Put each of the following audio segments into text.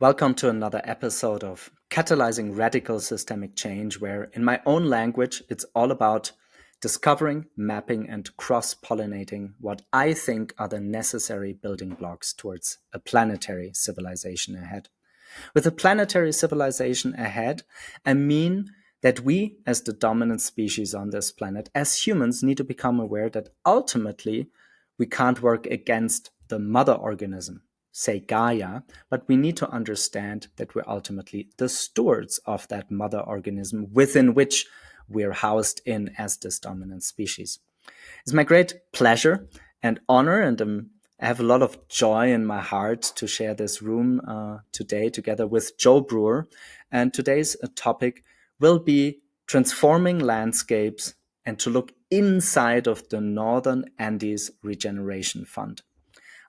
Welcome to another episode of Catalyzing Radical Systemic Change, where in my own language, it's all about discovering, mapping, and cross-pollinating what I think are the necessary building blocks towards a planetary civilization ahead. With a planetary civilization ahead, I mean that we, as the dominant species on this planet, as humans, need to become aware that ultimately we can't work against the mother organism, say Gaia, but we need to understand that we're ultimately the stewards of that mother organism within which we're housed in as this dominant species. It's my great pleasure and honor, and I have a lot of joy in my heart to share this room today together with Joe Brewer. And today's topic will be transforming landscapes and to look inside of the Northern Andes Regeneration Fund.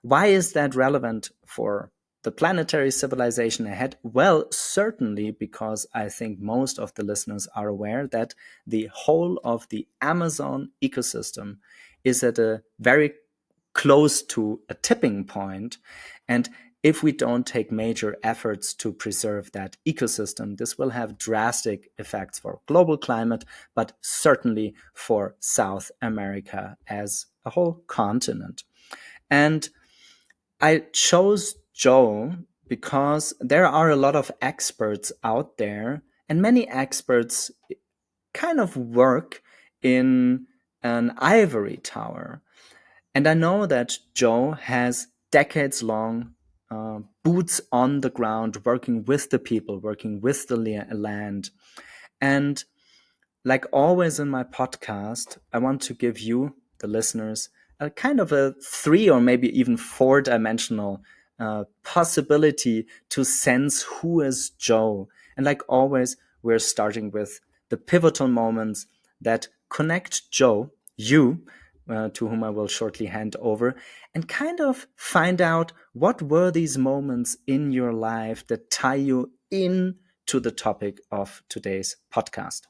Why is that relevant for the planetary civilization ahead? Well, certainly because I think most of the listeners are aware that the whole of the Amazon ecosystem is at a very close to a tipping point. And if we don't take major efforts to preserve that ecosystem, this will have drastic effects for global climate, but certainly for South America as a whole continent. And I chose Joe because there are a lot of experts out there, and many experts kind of work in an ivory tower. And I know that Joe has decades long boots on the ground, working with the people, working with the land. And like always in my podcast, I want to give you, the listeners, a kind of a 3 or maybe even 4-dimensional possibility to sense who is Joe. And like always, we're starting with the pivotal moments that connect Joe, you, to whom I will shortly hand over, and kind of find out what were these moments in your life that tie you in to the topic of today's podcast.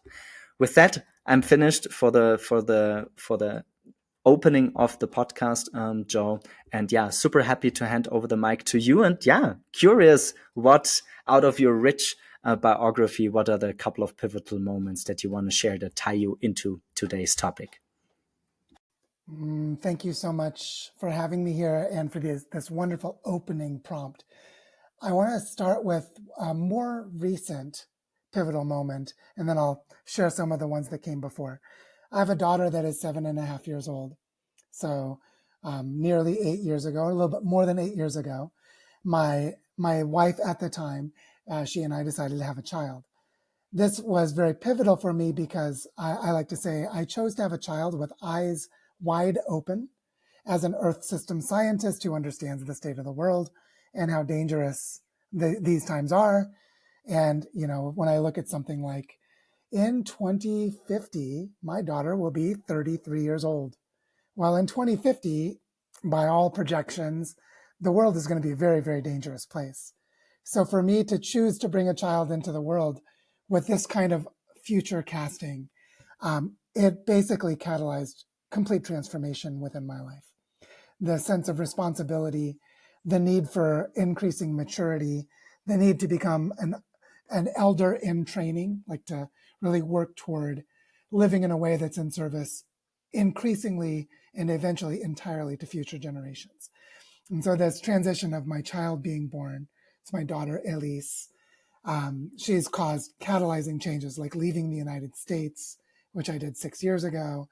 With that, I'm finished for the opening of the podcast, Joe. And yeah, super happy to hand over the mic to you. And yeah, curious what out of your rich biography, what are the couple of pivotal moments that you want to share that tie you into today's topic? Thank you so much for having me here and for this wonderful opening prompt. I want to start with a more recent pivotal moment, and then I'll share some of the ones that came before. I have a daughter that is 7.5 years old. So nearly 8 years ago, a little bit more than 8 years ago, my wife at the time, she and I decided to have a child. This was very pivotal for me because I like to say I chose to have a child with eyes wide open as an Earth system scientist who understands the state of the world and how dangerous these times are. And, you know, when I look at something like in 2050, my daughter will be 33 years old. Well, in 2050, by all projections, the world is going to be a very, very dangerous place. So for me to choose to bring a child into the world with this kind of future casting, it basically catalyzed complete transformation within my life. The sense of responsibility, the need for increasing maturity, the need to become an elder in training, like to really work toward living in a way that's in service increasingly and eventually entirely to future generations. And so this transition of my child being born, it's my daughter Elise, she's caused catalyzing changes like leaving the United States, which I did 6 years ago,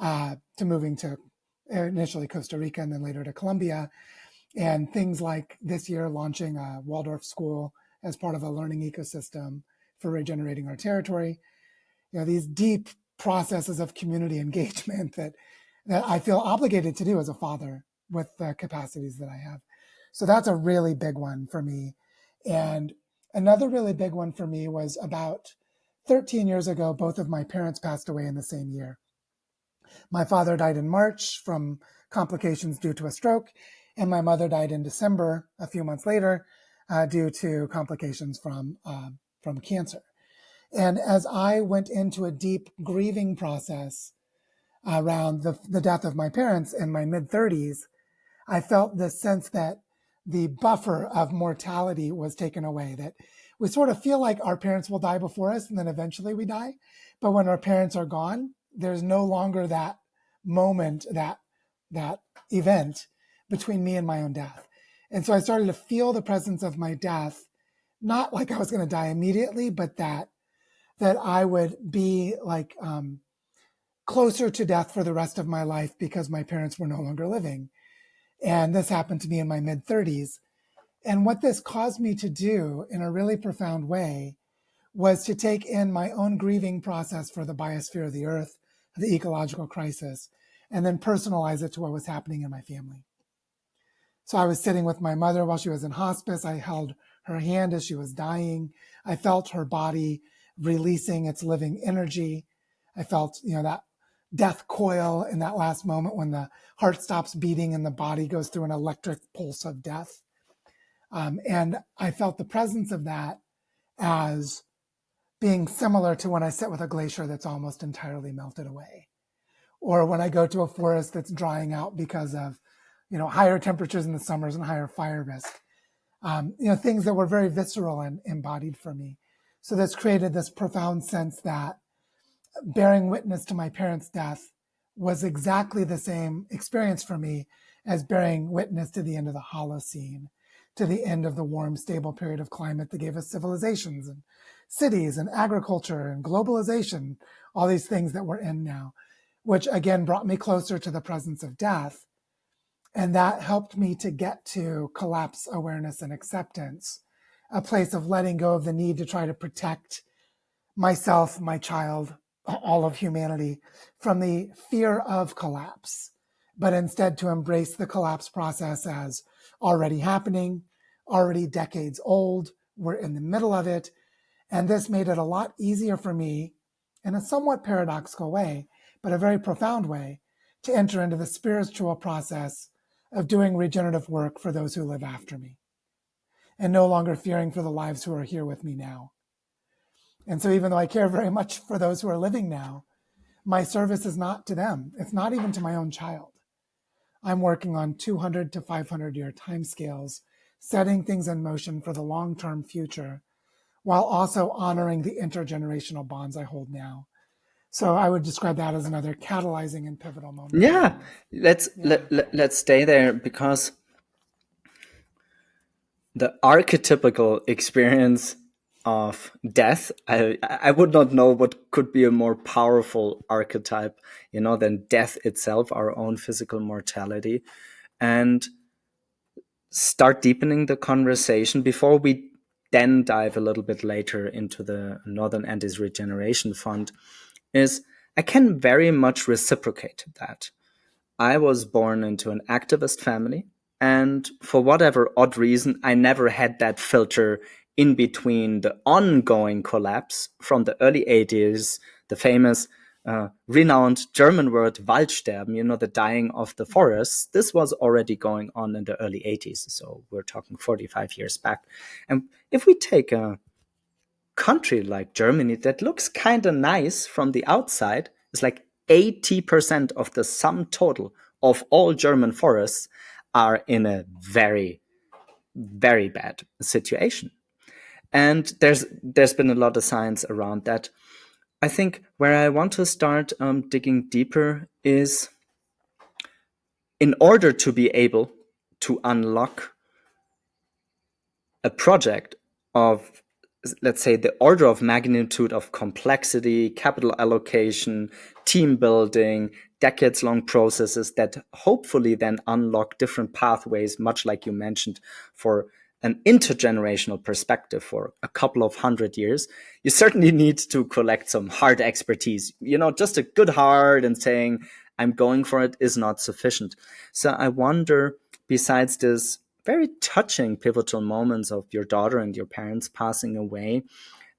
to moving to initially Costa Rica and then later to Colombia. And things like this year launching a Waldorf school as part of a learning ecosystem for regenerating our territory. You know, these deep processes of community engagement that I feel obligated to do as a father with the capacities that I have. So that's a really big one for me. And another really big one for me was about 13 years ago, both of my parents passed away in the same year. My father died in March from complications due to a stroke, and my mother died in December, a few months later, due to complications from cancer. And as I went into a deep grieving process around the death of my parents in my mid-30s, I felt this sense that the buffer of mortality was taken away, that we sort of feel like our parents will die before us and then eventually we die. But when our parents are gone, there's no longer that moment, that event between me and my own death. And so I started to feel the presence of my death, not like I was going to die immediately, but that I would be like closer to death for the rest of my life because my parents were no longer living. And this happened to me in my mid 30s. And what this caused me to do in a really profound way was to take in my own grieving process for the biosphere of the earth, the ecological crisis, and then personalize it to what was happening in my family. So I was sitting with my mother while she was in hospice. I held her hand as she was dying. I felt her body releasing its living energy. I felt, that death coil in that last moment when the heart stops beating and the body goes through an electric pulse of death. And I felt the presence of that as being similar to when I sit with a glacier that's almost entirely melted away, or when I go to a forest that's drying out because of, higher temperatures in the summers and higher fire risk. Things that were very visceral and embodied for me. So this created this profound sense that bearing witness to my parents' death was exactly the same experience for me as bearing witness to the end of the Holocene, to the end of the warm, stable period of climate that gave us civilizations and cities and agriculture and globalization, all these things that we're in now, which again brought me closer to the presence of death. And that helped me to get to collapse awareness and acceptance, a place of letting go of the need to try to protect myself, my child, all of humanity from the fear of collapse, but instead to embrace the collapse process as already happening, already decades old. We're in the middle of it. And this made it a lot easier for me in a somewhat paradoxical way, but a very profound way, to enter into the spiritual process of doing regenerative work for those who live after me and no longer fearing for the lives who are here with me now. And so even though I care very much for those who are living now, my service is not to them. It's not even to my own child. I'm working on 200 to 500 year timescales, setting things in motion for the long-term future, while also honoring the intergenerational bonds I hold now. So I would describe that as another catalyzing and pivotal moment. Yeah, let's stay there, because the archetypical experience of death, I would not know what could be a more powerful archetype, than death itself, our own physical mortality. And start deepening the conversation before we then dive a little bit later into the Northern Andes Regeneration Fund, is I can very much reciprocate that. I was born into an activist family, and for whatever odd reason, I never had that filter in between the ongoing collapse from the early 80s, the famous renowned German word Waldsterben, the dying of the forests. This was already going on in the early 80s, so we're talking 45 years back. And if we take a country like Germany that looks kind of nice from the outside, it's like 80% of the sum total of all German forests are in a very, very bad situation. And there's been a lot of science around that. I think where I want to start digging deeper is, in order to be able to unlock a project of, let's say, the order of magnitude of complexity, capital allocation, team building, decades-long processes that hopefully then unlock different pathways, much like you mentioned, for an intergenerational perspective for a couple of 100 years, you certainly need to collect some hard expertise. Just a good heart and saying, I'm going for it is not sufficient. So I wonder, besides this very touching pivotal moments of your daughter and your parents passing away,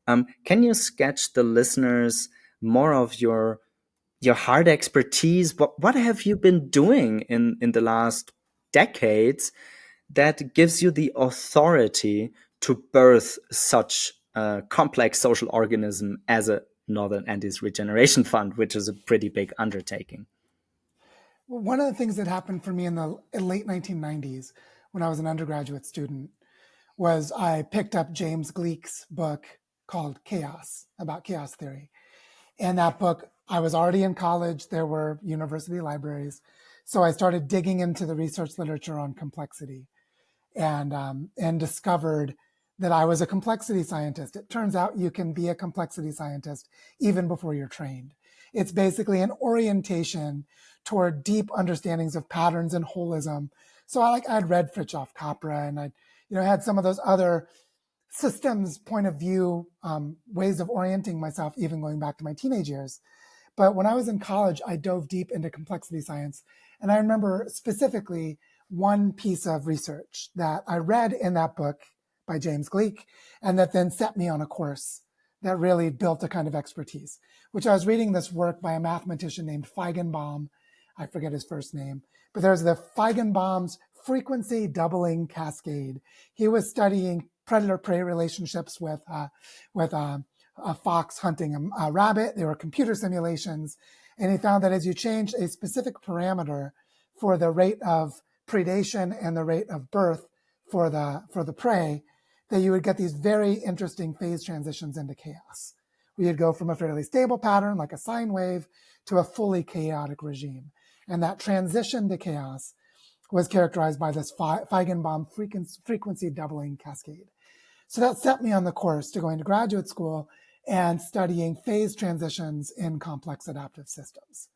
can you sketch the listeners more of your hard expertise? What have you been doing in the last decades that gives you the authority to birth such a complex social organism as a Northern Andes Regeneration Fund, which is a pretty big undertaking? One of the things that happened for me in the late 1990s when I was an undergraduate student was I picked up James Gleick's book called Chaos, about chaos theory. And that book, I was already in college. There were university libraries. So I started digging into the research literature on complexity and discovered that I was a complexity scientist. It turns out you can be a complexity scientist even before you're trained. It's basically an orientation toward deep understandings of patterns and holism. So I'd read Fritjof Capra, and I had some of those other systems point of view ways of orienting myself, even going back to my teenage years. But when I was in college, I dove deep into complexity science. And I remember specifically one piece of research that I read in that book by James Gleick, and that then set me on a course that really built a kind of expertise, which I was reading this work by a mathematician named Feigenbaum. I forget his first name, but there's the Feigenbaum's frequency doubling cascade. He was studying predator-prey relationships with a fox hunting a rabbit. They were computer simulations. And he found that as you change a specific parameter for the rate of predation and the rate of birth for the prey, that you would get these very interesting phase transitions into chaos. We would go from a fairly stable pattern, like a sine wave, to a fully chaotic regime. And that transition to chaos was characterized by this Feigenbaum frequency doubling cascade. So that set me on the course to going to graduate school and studying phase transitions in complex adaptive systems.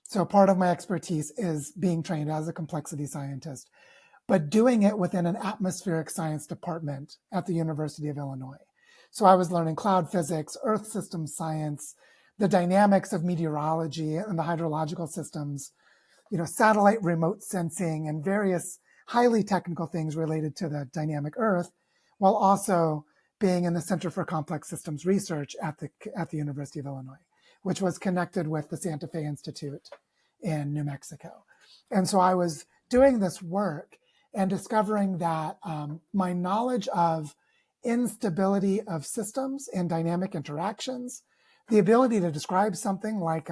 So part of my expertise is being trained as a complexity scientist, but doing it within an atmospheric science department at the University of Illinois. So I was learning cloud physics, earth system science, the dynamics of meteorology and the hydrological systems, satellite remote sensing and various highly technical things related to the dynamic earth, while also being in the Center for Complex Systems Research at the University of Illinois, which was connected with the Santa Fe Institute in New Mexico. And so I was doing this work and discovering that my knowledge of instability of systems and dynamic interactions, the ability to describe something like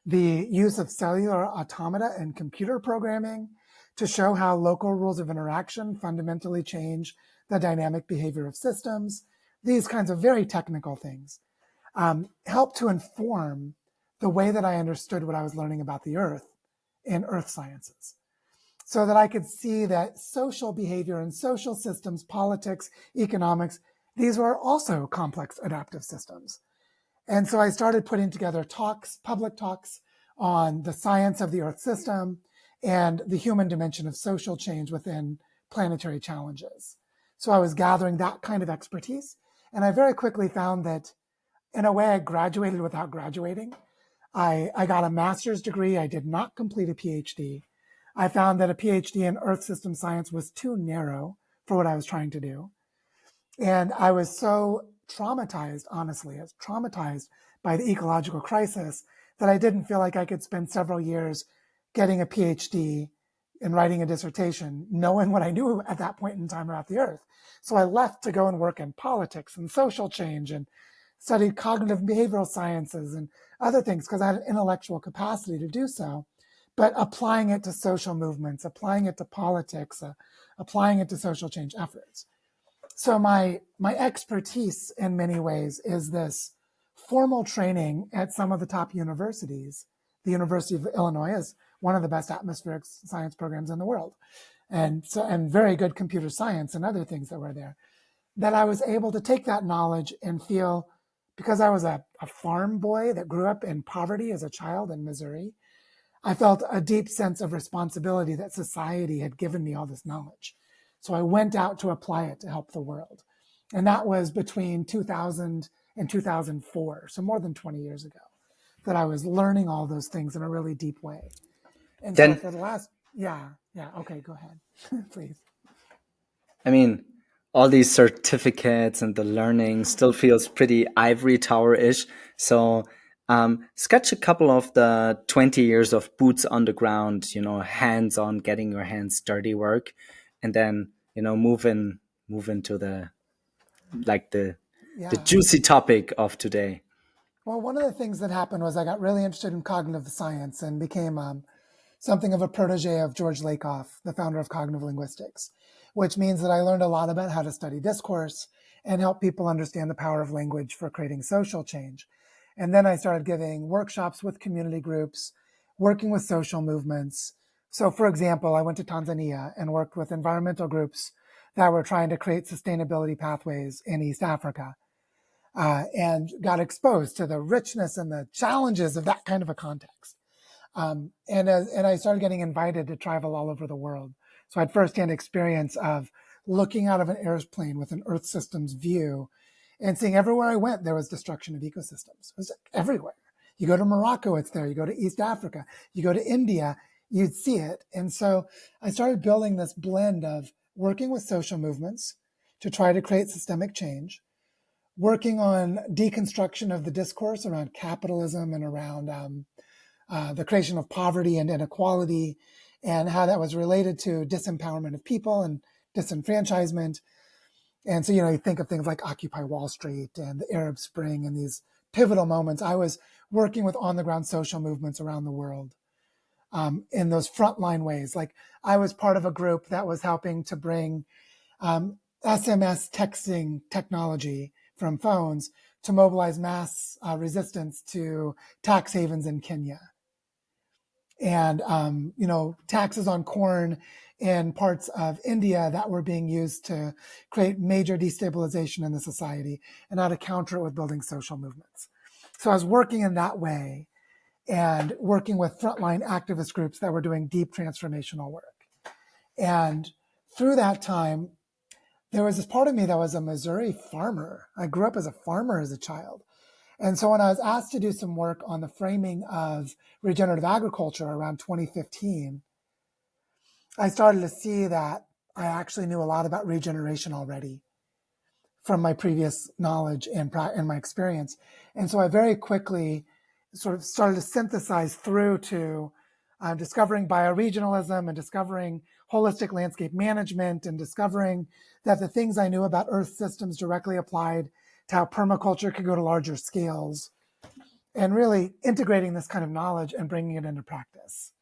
the use of cellular automata and computer programming to show how local rules of interaction fundamentally change the dynamic behavior of systems, these kinds of very technical things, help to inform the way that I understood what I was learning about the Earth in earth sciences, so that I could see that social behavior and social systems, politics, economics, these were also complex adaptive systems. And so I started putting together talks, public talks, on the science of the Earth system and the human dimension of social change within planetary challenges. So I was gathering that kind of expertise. And I very quickly found that, in a way, I graduated without graduating. I got a master's degree. I did not complete a PhD. I found that a PhD in Earth system science was too narrow for what I was trying to do. And I was so traumatized, honestly, I was traumatized by the ecological crisis that I didn't feel like I could spend several years getting a PhD and writing a dissertation, knowing what I knew at that point in time about the Earth. So I left to go and work in politics and social change and studied cognitive behavioral sciences and other things because I had an intellectual capacity to do so, but applying it to social movements, applying it to politics, applying it to social change efforts. So my expertise in many ways is this formal training at some of the top universities. The University of Illinois is one of the best atmospheric science programs in the world, and very good computer science and other things that were there. That I was able to take that knowledge and feel, because I was a farm boy that grew up in poverty as a child in Missouri, I felt a deep sense of responsibility that society had given me all this knowledge. So I went out to apply it to help the world. And that was between 2000 and 2004, so more than 20 years ago, that I was learning all those things in a really deep way. And so Then, for the last, yeah, okay, go ahead, please. I mean, all these certificates and the learning still feels pretty ivory tower-ish. So, sketch a couple of the 20 years of boots on the ground, hands-on, getting your hands dirty work, and then, move into the Yeah. juicy topic of today. Well, one of the things that happened was I got really interested in cognitive science and became something of a protege of George Lakoff, the founder of cognitive linguistics, which means that I learned a lot about how to study discourse and help people understand the power of language for creating social change. And then I started giving workshops with community groups, working with social movements. So, for example, I went to Tanzania and worked with environmental groups that were trying to create sustainability pathways in East Africa, and got exposed to the richness and the challenges of that kind of a context. And I started getting invited to travel all over the world. So I had firsthand experience of looking out of an airplane with an Earth systems view and seeing everywhere I went, there was destruction of ecosystems. It was everywhere. You go to Morocco, it's there. You go to East Africa, you go to India, you'd see it. And so I started building this blend of working with social movements to try to create systemic change, working on deconstruction of the discourse around capitalism and around the creation of poverty and inequality, and how that was related to disempowerment of people and disenfranchisement. And so, you think of things like Occupy Wall Street and the Arab Spring and these pivotal moments. I was working with on the ground social movements around the world in those frontline ways. Like I was part of a group that was helping to bring SMS texting technology from phones to mobilize mass resistance to tax havens in Kenya. And, taxes on corn in parts of India that were being used to create major destabilization in the society, and how to counter it with building social movements. So I was working in that way and working with frontline activist groups that were doing deep transformational work. And through that time, there was this part of me that was a Missouri farmer. I grew up as a farmer as a child. And so when I was asked to do some work on the framing of regenerative agriculture around 2015, I started to see that I actually knew a lot about regeneration already from my previous knowledge and my experience. And so I very quickly sort of started to synthesize through to discovering bioregionalism and discovering holistic landscape management and discovering that the things I knew about Earth systems directly applied to how permaculture could go to larger scales, and really integrating this kind of knowledge and bringing it into practice.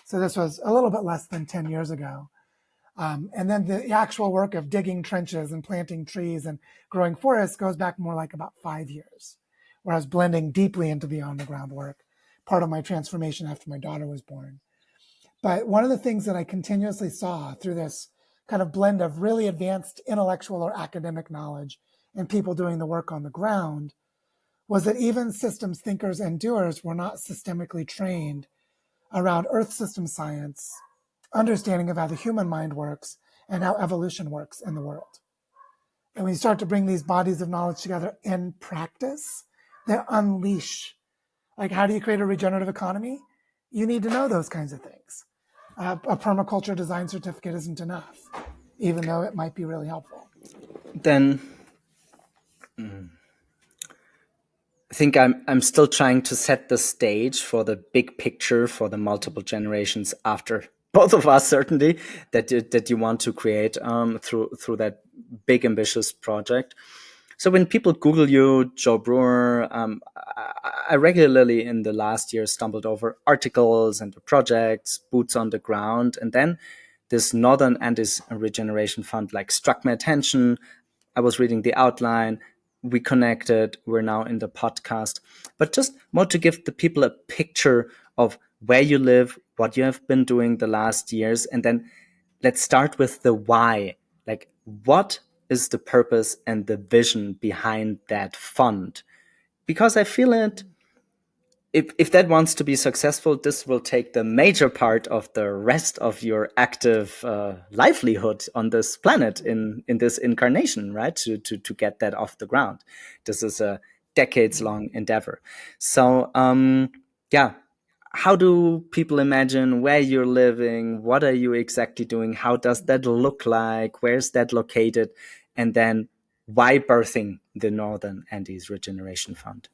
So this was a little bit less than 10 years ago. And then the actual work of digging trenches and planting trees and growing forests goes back more like about 5 years, where I was blending deeply into the on the ground work, part of my transformation after my daughter was born. But one of the things that I continuously saw through this kind of blend of really advanced intellectual or academic knowledge and people doing the work on the ground was that even systems thinkers and doers were not systemically trained around Earth system science, understanding of how the human mind works and how evolution works in the world. And when you start to bring these bodies of knowledge together in practice, they unleash. Like, how do you create a regenerative economy? You need to know those kinds of things. A permaculture design certificate isn't enough, even though it might be really helpful. Then I think I'm still trying to set the stage for the big picture for the multiple generations after both of us, certainly, that you want to create through that big ambitious project. So when people Google you, Joe Brewer, I regularly in the last year stumbled over articles and the projects, boots on the ground, and then this Northern Andes Regeneration Fund struck my attention. I was reading the outline. We connected. We're now in the podcast. But just more to give the people a picture of where you live, what you have been doing the last years, and then let's start with the why. What is the purpose and the vision behind that fund? Because I feel it, if that wants to be successful, this will take the major part of the rest of your active livelihood on this planet in this incarnation, right? To get that off the ground. This is a decades-long endeavor. So, yeah, how do people imagine where you're living? What are you exactly doing? How does that look like? Where's that located? And then why birthing the Northern Andes Regeneration Fund?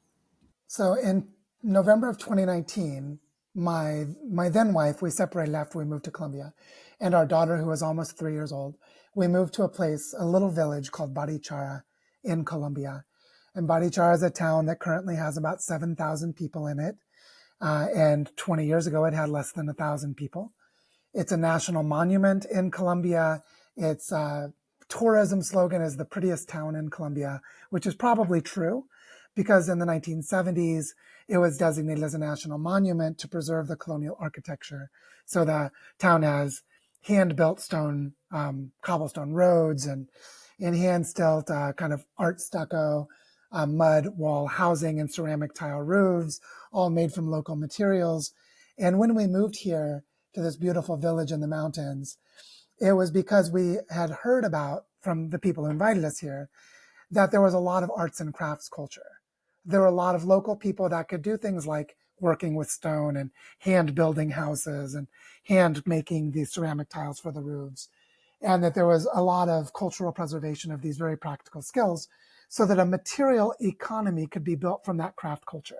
So in November of 2019, my then wife, we separated after we moved to Colombia, and our daughter, who was almost 3 years old, we moved to a place, a little village called Bichara in Colombia. And Bichara is a town that currently has about 7,000 people in it. and 20 years ago, it had less than 1,000 people. It's a national monument in Colombia. Its tourism slogan is the prettiest town in Colombia, which is probably true because in the 1970s, it was designated as a national monument to preserve the colonial architecture. So the town has hand-built stone, cobblestone roads and hand-built kind of art stucco, mud wall housing and ceramic tile roofs, all made from local materials. And when we moved here to this beautiful village in the mountains, it was because we had heard about from the people who invited us here that there was a lot of arts and crafts culture. There were a lot of local people that could do things like working with stone and hand building houses and hand making these ceramic tiles for the roofs. And that there was a lot of cultural preservation of these very practical skills so that a material economy could be built from that craft culture.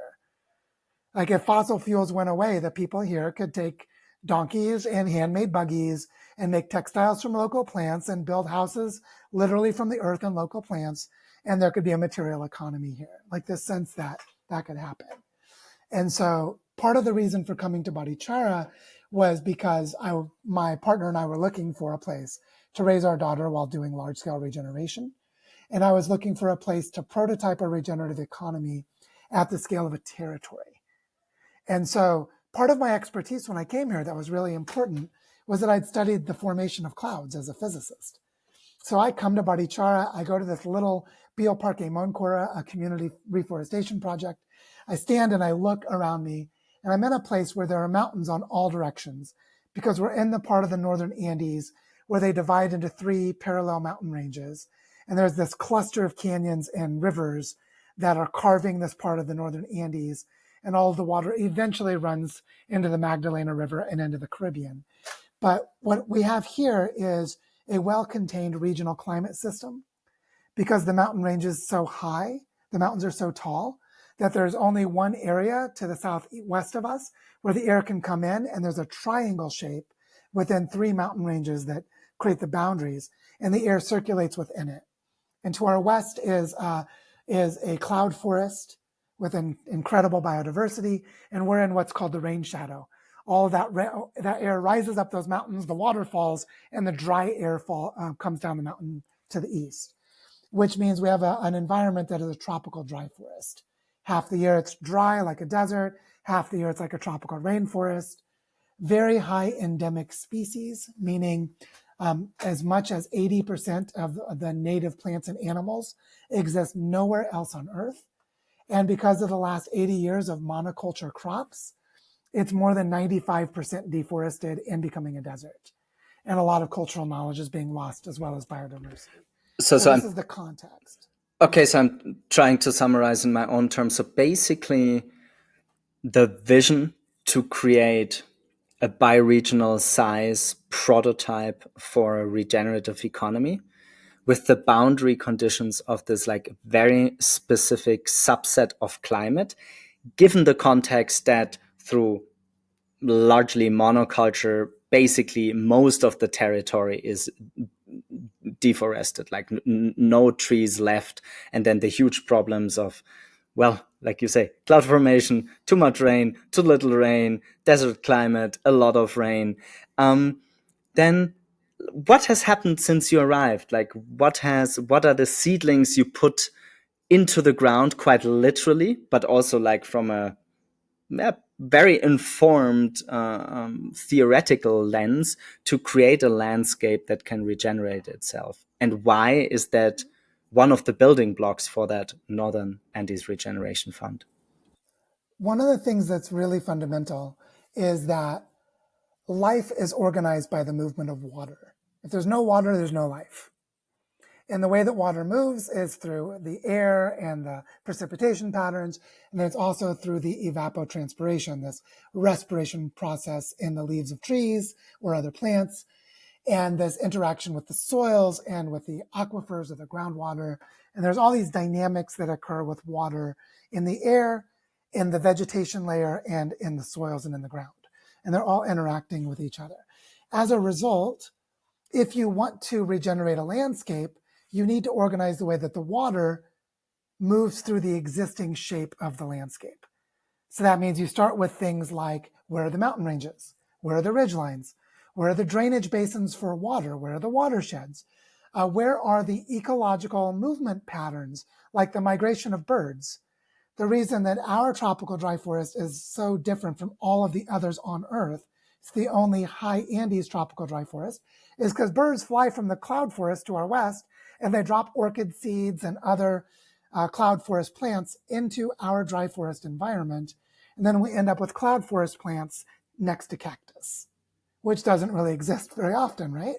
Like if fossil fuels went away, the people here could take donkeys and handmade buggies and make textiles from local plants and build houses literally from the earth and local plants. And there could be a material economy here, like this sense that that could happen. And so part of the reason for coming to Bichara was because my partner and I were looking for a place to raise our daughter while doing large scale regeneration. And I was looking for a place to prototype a regenerative economy at the scale of a territory. And so part of my expertise when I came here that was really important was that I'd studied the formation of clouds as a physicist. So I come to Bichara, I go to this little Bioparque Moncora, a community reforestation project. I stand and I look around me, and I'm in a place where there are mountains on all directions because we're in the part of the Northern Andes where they divide into 3 parallel mountain ranges. And there's this cluster of canyons and rivers that are carving this part of the Northern Andes, and all of the water eventually runs into the Magdalena River and into the Caribbean. But what we have here is a well-contained regional climate system because the mountain range is so high, the mountains are so tall, that there's only one area to the southwest of us where the air can come in, and there's a triangle shape within 3 mountain ranges that create the boundaries, and the air circulates within it. And to our west is a cloud forest with an incredible biodiversity, and we're in what's called the rain shadow. All of that air rises up those mountains, the water falls, and the dry air comes down the mountain to the east, which means we have an environment that is a tropical dry forest. Half the year it's dry like a desert, half the year it's like a tropical rainforest. Very high endemic species, meaning as much as 80% of the native plants and animals exist nowhere else on Earth. And because of the last 80 years of monoculture crops, it's more than 95% deforested and becoming a desert. And a lot of cultural knowledge is being lost as well as biodiversity. So, So this is the context. okay, so I'm trying to summarize in my own terms. So basically, the vision to create a bioregional size prototype for a regenerative economy with the boundary conditions of this like very specific subset of climate, given the context that through largely monoculture, basically most of the territory is deforested, like no trees left, and then the huge problems of, well, like you say, cloud formation, too much rain, too little rain, desert climate, a lot of rain. Then what has happened since you arrived? Like what are the seedlings you put into the ground, quite literally, but also like from a very informed theoretical lens to create a landscape that can regenerate itself? And why is that one of the building blocks for that Northern Andes Regeneration Fund? One of the things that's really fundamental is that life is organized by the movement of water. If there's no water, there's no life. And the way that water moves is through the air and the precipitation patterns. And then it's also through the evapotranspiration, this respiration process in the leaves of trees or other plants, and this interaction with the soils and with the aquifers of the groundwater. And there's all these dynamics that occur with water in the air, in the vegetation layer, and in the soils and in the ground. And they're all interacting with each other. As a result, if you want to regenerate a landscape, you need to organize the way that the water moves through the existing shape of the landscape. So that means you start with things like, where are the mountain ranges? Where are the ridge lines? Where are the drainage basins for water? Where are the watersheds? Where are the ecological movement patterns, like the migration of birds? The reason that our tropical dry forest is so different from all of the others on Earth, it's the only high Andes tropical dry forest, is because birds fly from the cloud forest to our west and they drop orchid seeds and other cloud forest plants into our dry forest environment. And then we end up with cloud forest plants next to cactus, which doesn't really exist very often, right?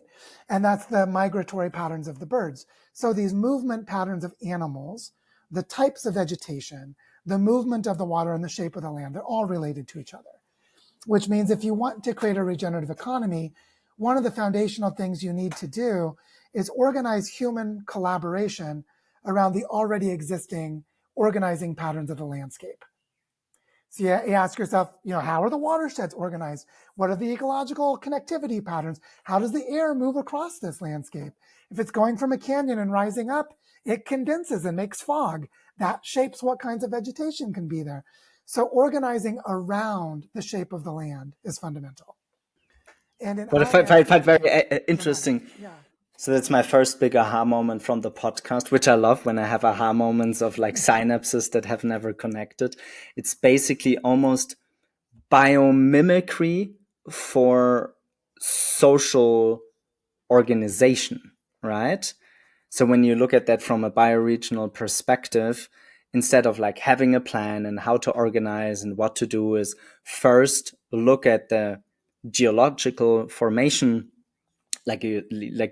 And that's the migratory patterns of the birds. So these movement patterns of animals, the types of vegetation, the movement of the water and the shape of the land, they're all related to each other, which means if you want to create a regenerative economy, one of the foundational things you need to do is organize human collaboration around the already existing organizing patterns of the landscape. So you ask yourself, how are the watersheds organized? What are the ecological connectivity patterns? How does the air move across this landscape? If it's going from a canyon and rising up, it condenses and makes fog. That shapes what kinds of vegetation can be there. So organizing around the shape of the land is fundamental. And in What I our find landscape, very dramatic. interesting. Yeah. So that's my first big aha moment from the podcast, which I love when I have aha moments of like synapses that have never connected. It's basically almost biomimicry for social organization, right? So when you look at that from a bioregional perspective, instead of like having a plan and how to organize and what to do, is first look at the geological formation, like you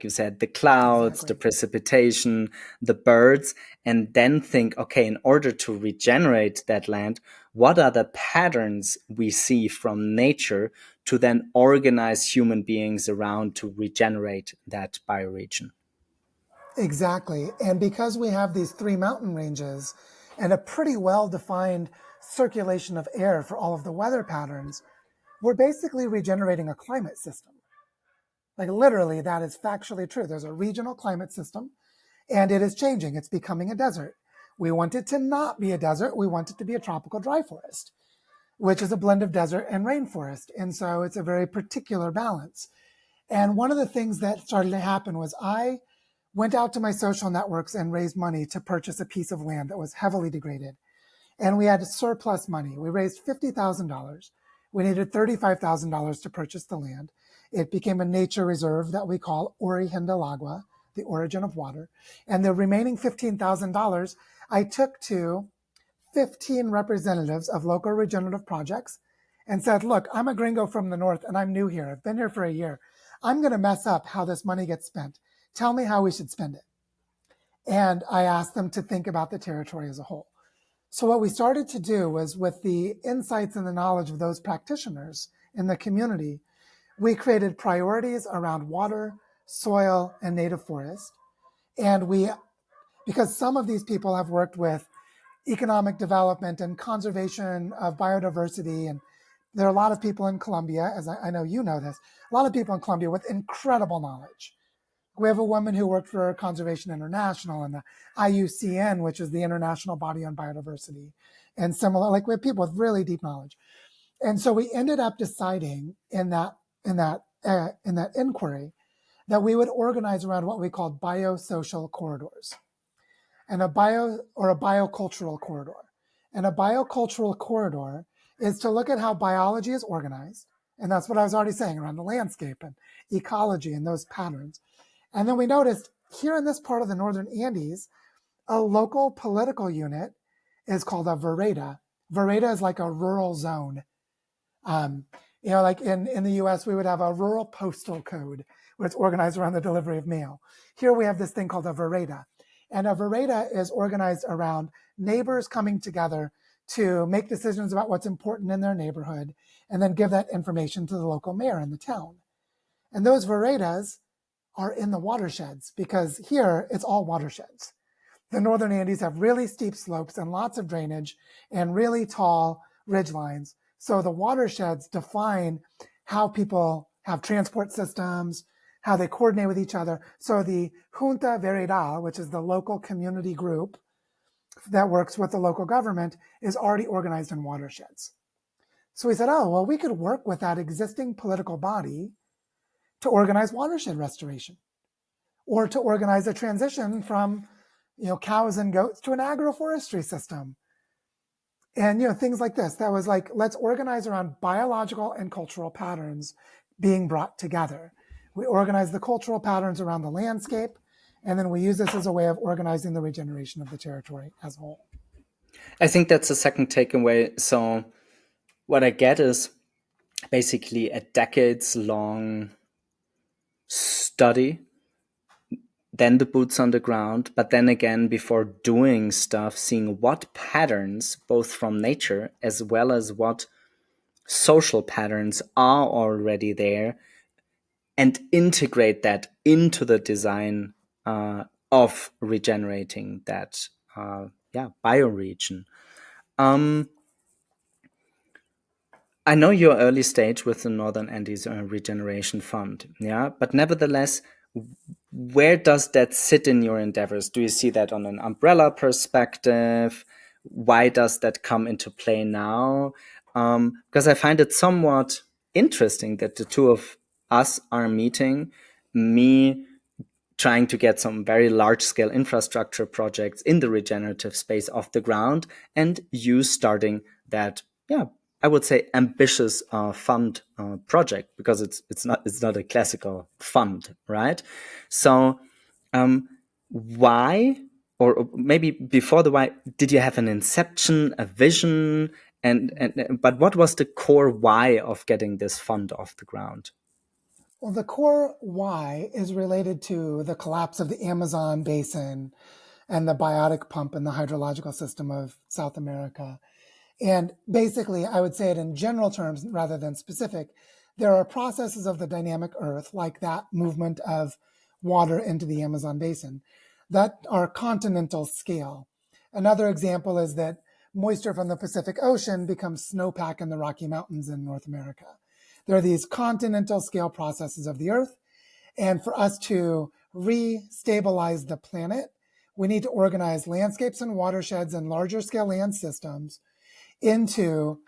said, the clouds, the Exactly. precipitation, the birds, and then think, okay, in order to regenerate that land, what are the patterns we see from nature to then organize human beings around to regenerate that bioregion? Exactly. And because we have these three mountain ranges and a pretty well defined circulation of air for all of the weather patterns, we're basically regenerating a climate system. Like literally, that is factually true. There's a regional climate system and it is changing. It's becoming a desert. We want it to not be a desert. We want it to be a tropical dry forest, which is a blend of desert and rainforest. And so it's a very particular balance. And one of the things that started to happen was I went out to my social networks and raised money to purchase a piece of land that was heavily degraded. And we had surplus money. We raised $50,000. We needed $35,000 to purchase the land. It became a nature reserve that we call Origen del Agua, the origin of water. And the remaining $15,000 I took to 15 representatives of local regenerative projects and said, look, I'm a gringo from the north and I'm new here. I've been here for a year. I'm going to mess up how this money gets spent. Tell me how we should spend it. And I asked them to think about the territory as a whole. So what we started to do was, with the insights and the knowledge of those practitioners in the community, we created priorities around water, soil, and native forest. And because some of these people have worked with economic development and conservation of biodiversity, and there are a lot of people in Colombia, as I know you know this, a lot of people in Colombia with incredible knowledge. We have a woman who worked for Conservation International and the IUCN, which is the International Body on Biodiversity, and similar. Like, we have people with really deep knowledge, and so we ended up deciding in that inquiry that we would organize around what we called biosocial corridors, and a biocultural corridor. And a biocultural corridor is to look at how biology is organized, and that's what I was already saying around the landscape and ecology and those patterns. And then we noticed here in this part of the Northern Andes, a local political unit is called a vereda. Vereda is like a rural zone. Like in the US, we would have a rural postal code where it's organized around the delivery of mail. Here we have this thing called a vereda. And a vereda is organized around neighbors coming together to make decisions about what's important in their neighborhood and then give that information to the local mayor in the town. And those veredas are in the watersheds, because here it's all watersheds. The Northern Andes have really steep slopes and lots of drainage and really tall ridgelines. So the watersheds define how people have transport systems, how they coordinate with each other. So the Junta Veredal, which is the local community group, that works with the local government is already organized in watersheds. So we said, oh, well, we could work with that existing political body to organize watershed restoration, or to organize a transition from, cows and goats to an agroforestry system. And, things like this. That was like, let's organize around biological and cultural patterns being brought together. We organize the cultural patterns around the landscape, and then we use this as a way of organizing the regeneration of the territory as a whole. I think that's the second takeaway. So what I get is basically a decades-long study, then the boots on the ground, but then again, before doing stuff, seeing what patterns, both from nature as well as what social patterns are already there, and integrate that into the design of regenerating that bioregion. I know you're early stage with the Northern Andes Regeneration Fund, yeah, but nevertheless, where does that sit in your endeavors? Do you see that on an umbrella perspective? Why does that come into play now? Because I find it somewhat interesting that the two of us are meeting, me trying to get some very large scale infrastructure projects in the regenerative space off the ground, and you starting that, I would say, ambitious fund project, because it's not a classical fund, right? So why, or maybe before the why, did you have an inception, a vision, and but what was the core why of getting this fund off the ground? Well, the core why is related to the collapse of the Amazon basin and the biotic pump in the hydrological system of South America. And basically, I would say it in general terms rather than specific. There are processes of the dynamic earth, like that movement of water into the Amazon basin, that are continental scale. Another example is that moisture from the Pacific Ocean becomes snowpack in the Rocky Mountains in North America. There are these continental scale processes of the earth. And for us to re-stabilize the planet, we need to organize landscapes and watersheds and larger scale land systems into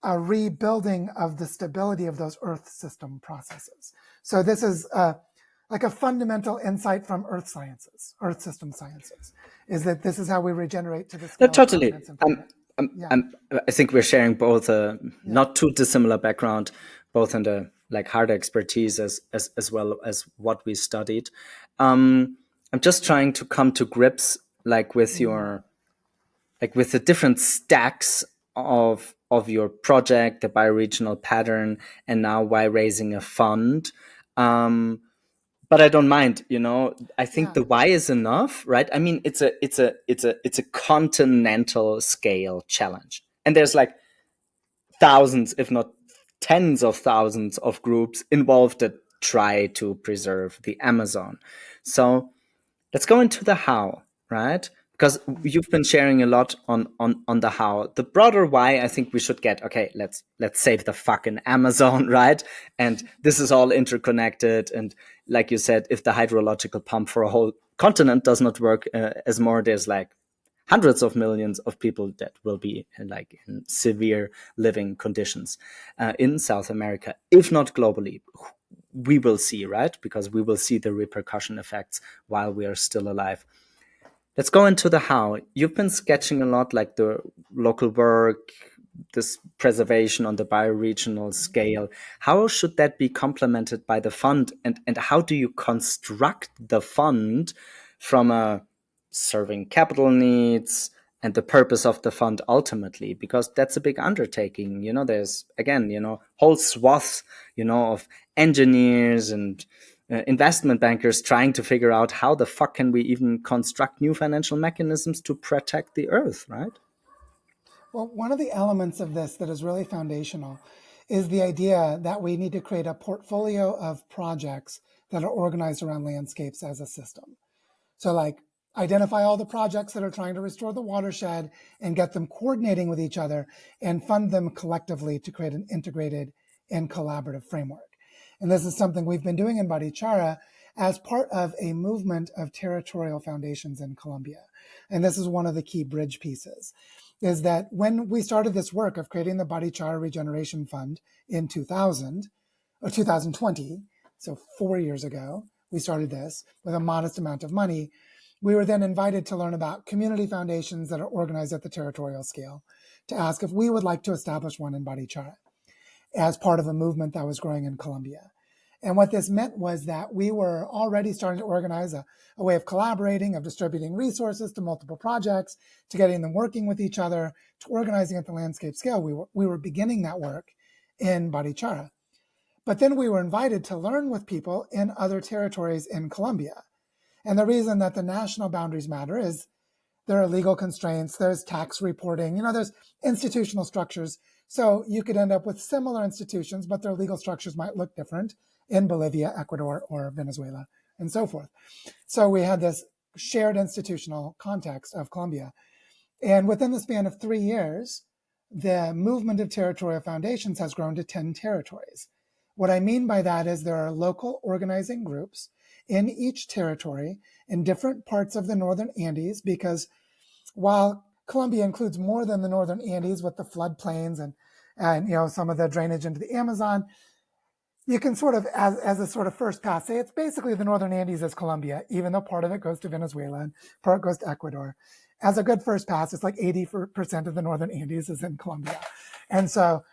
a rebuilding of the stability of those earth system processes. So this is like a fundamental insight from earth system sciences, is that this is how we regenerate to the No, scale of totally. continents and planet. I think we're sharing both a not too dissimilar background, both in the like hard expertise as well as what we studied. I'm just trying to come to grips like with your with the different stacks of your project, the bioregional pattern, and now why raising a fund. But I don't mind, I think the why is enough, right? I mean, it's a continental scale challenge. And there's like thousands, if not tens of thousands of groups involved that try to preserve the Amazon. So let's go into the how, right? Because you've been sharing a lot on the how. The broader why, I think we should get, okay, let's save the fucking Amazon, right? And this is all interconnected. And like you said, if the hydrological pump for a whole continent does not work as more, there's like hundreds of millions of people that will be like in severe living conditions in South America, if not globally. We will see, right? Because we will see the repercussion effects while we are still alive. Let's go into the how. You've been sketching a lot, like the local work, this preservation on the bioregional scale. How should that be complemented by the fund? And how do you construct the fund from a serving capital needs and the purpose of the fund ultimately? Because that's a big undertaking. There's, again, whole swaths, of engineers and investment bankers trying to figure out how the fuck can we even construct new financial mechanisms to protect the earth, right? Well, one of the elements of this that is really foundational is the idea that we need to create a portfolio of projects that are organized around landscapes as a system. So like identify all the projects that are trying to restore the watershed and get them coordinating with each other and fund them collectively to create an integrated and collaborative framework. And this is something we've been doing in Bichara as part of a movement of territorial foundations in Colombia. And this is one of the key bridge pieces, is that when we started this work of creating the Bichara Regeneration Fund in 2000 or 2020, so 4 years ago, we started this with a modest amount of money. We were then invited to learn about community foundations that are organized at the territorial scale, to ask if we would like to establish one in Bichara as part of a movement that was growing in Colombia. And what this meant was that we were already starting to organize a way of collaborating, of distributing resources to multiple projects, to getting them working with each other, to organizing at the landscape scale. We were beginning that work in Bichara. But then we were invited to learn with people in other territories in Colombia. And the reason that the national boundaries matter is there are legal constraints, there's tax reporting, there's institutional structures. So you could end up with similar institutions, but their legal structures might look different in Bolivia, Ecuador, or Venezuela, and so forth. So we had this shared institutional context of Colombia. And within the span of 3 years, the movement of territorial foundations has grown to 10 territories. What I mean by that is there are local organizing groups in each territory in different parts of the Northern Andes, because while Colombia includes more than the Northern Andes with the floodplains and some of the drainage into the Amazon, you can sort of, as a sort of first pass, say it's basically the Northern Andes is Colombia, even though part of it goes to Venezuela and part goes to Ecuador. As a good first pass, it's like 80% of the Northern Andes is in Colombia. And so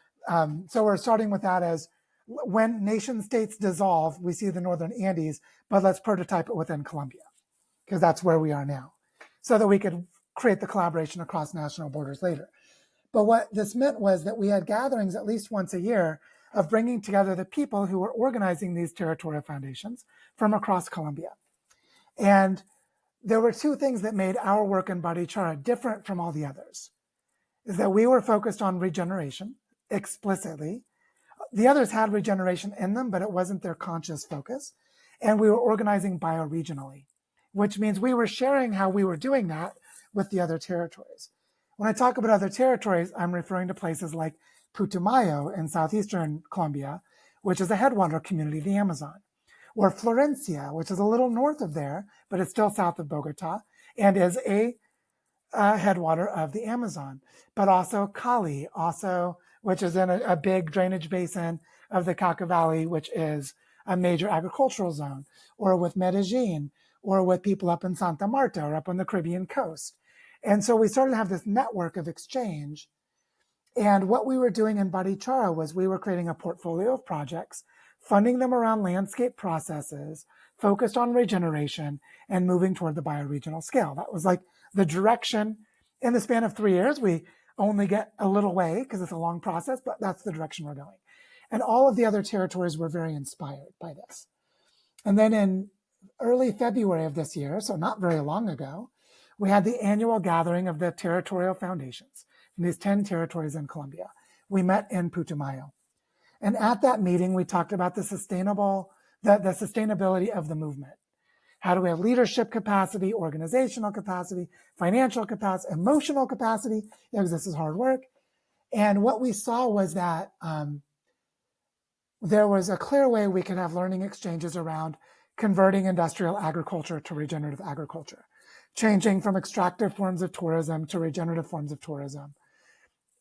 we're starting with that as when nation states dissolve, we see the Northern Andes, but let's prototype it within Colombia, because that's where we are now, so that we could create the collaboration across national borders later. But what this meant was that we had gatherings at least once a year of bringing together the people who were organizing these territorial foundations from across Colombia. And there were two things that made our work in Bichara different from all the others, is that we were focused on regeneration explicitly. The others had regeneration in them, but it wasn't their conscious focus. And we were organizing bioregionally, which means we were sharing how we were doing that with the other territories. When I talk about other territories, I'm referring to places like Putumayo in southeastern Colombia, which is a headwater community of the Amazon, or Florencia, which is a little north of there, but it's still south of Bogota and is a headwater of the Amazon, but also Cali, which is in a big drainage basin of the Cauca Valley, which is a major agricultural zone, or with Medellin, or with people up in Santa Marta or up on the Caribbean coast. And so we started to have this network of exchange. And what we were doing in Bichara was we were creating a portfolio of projects, funding them around landscape processes, focused on regeneration, and moving toward the bioregional scale. That was like the direction. In the span of 3 years, we only get a little way because it's a long process, but that's the direction we're going. And all of the other territories were very inspired by this. And then in early February of this year, so not very long ago, we had the annual gathering of the territorial foundations in these 10 territories in Colombia. We met in Putumayo. And at that meeting, we talked about the sustainability of the movement. How do we have leadership capacity, organizational capacity, financial capacity, emotional capacity, because this is hard work. And what we saw was that there was a clear way we could have learning exchanges around converting industrial agriculture to regenerative agriculture, changing from extractive forms of tourism to regenerative forms of tourism.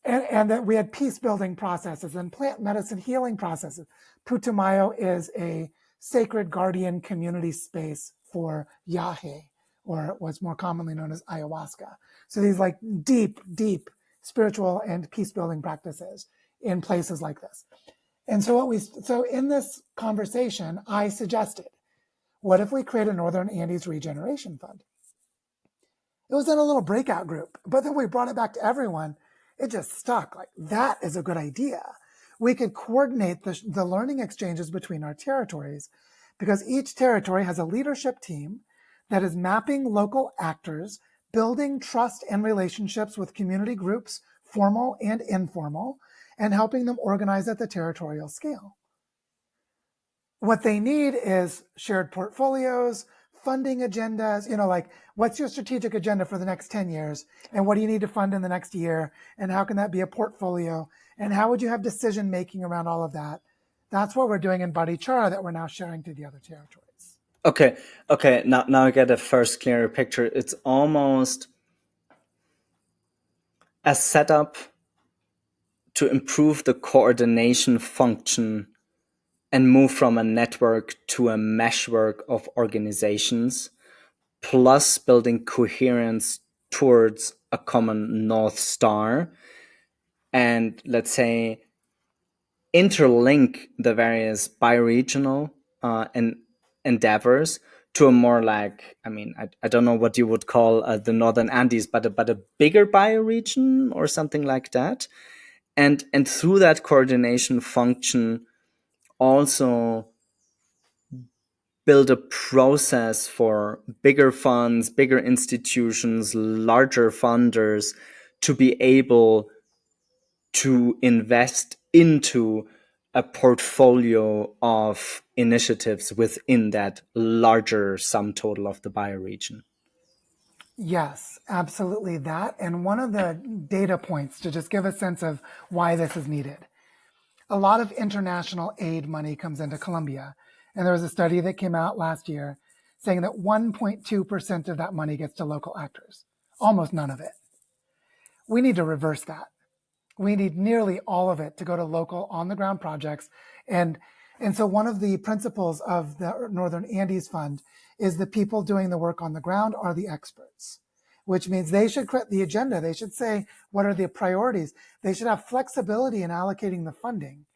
And that we had peace building processes and plant medicine healing processes. Putumayo is a sacred guardian community space for yahe, or what's more commonly known as ayahuasca. So these like deep, deep spiritual and peace building practices in places like this. And so in this conversation, I suggested, what if we create a Northern Andes Regeneration Fund? It was in a little breakout group, but then we brought it back to everyone. It just stuck. Like, that is a good idea. We could coordinate the learning exchanges between our territories, because each territory has a leadership team that is mapping local actors, building trust and relationships with community groups, formal and informal, and helping them organize at the territorial scale. What they need is shared portfolios, funding agendas, like, what's your strategic agenda for the next 10 years? And what do you need to fund in the next year? And how can that be a portfolio? And how would you have decision-making around all of that? That's what we're doing in Bichara that we're now sharing to the other territories. Okay, okay. Now I get a first clearer picture. It's almost a setup to improve the coordination function and move from a network to a meshwork of organizations, plus building coherence towards a common North Star, and let's say interlink the various bioregional and endeavors to a more like, I mean, I don't know what you would call the Northern Andes, but a bigger bioregion or something like that. And through that coordination function, also build a process for bigger funds, bigger institutions, larger funders to be able to invest into a portfolio of initiatives within that larger sum total of the bioregion. Yes, absolutely that. And one of the data points to just give a sense of why this is needed. A lot of international aid money comes into Colombia. And there was a study that came out last year saying that 1.2% of that money gets to local actors, almost none of it. We need to reverse that. We need nearly all of it to go to local on the ground projects. And so one of the principles of the Northern Andes Fund is the people doing the work on the ground are the experts, which means they should create the agenda. They should say, what are the priorities? They should have flexibility in allocating the funding.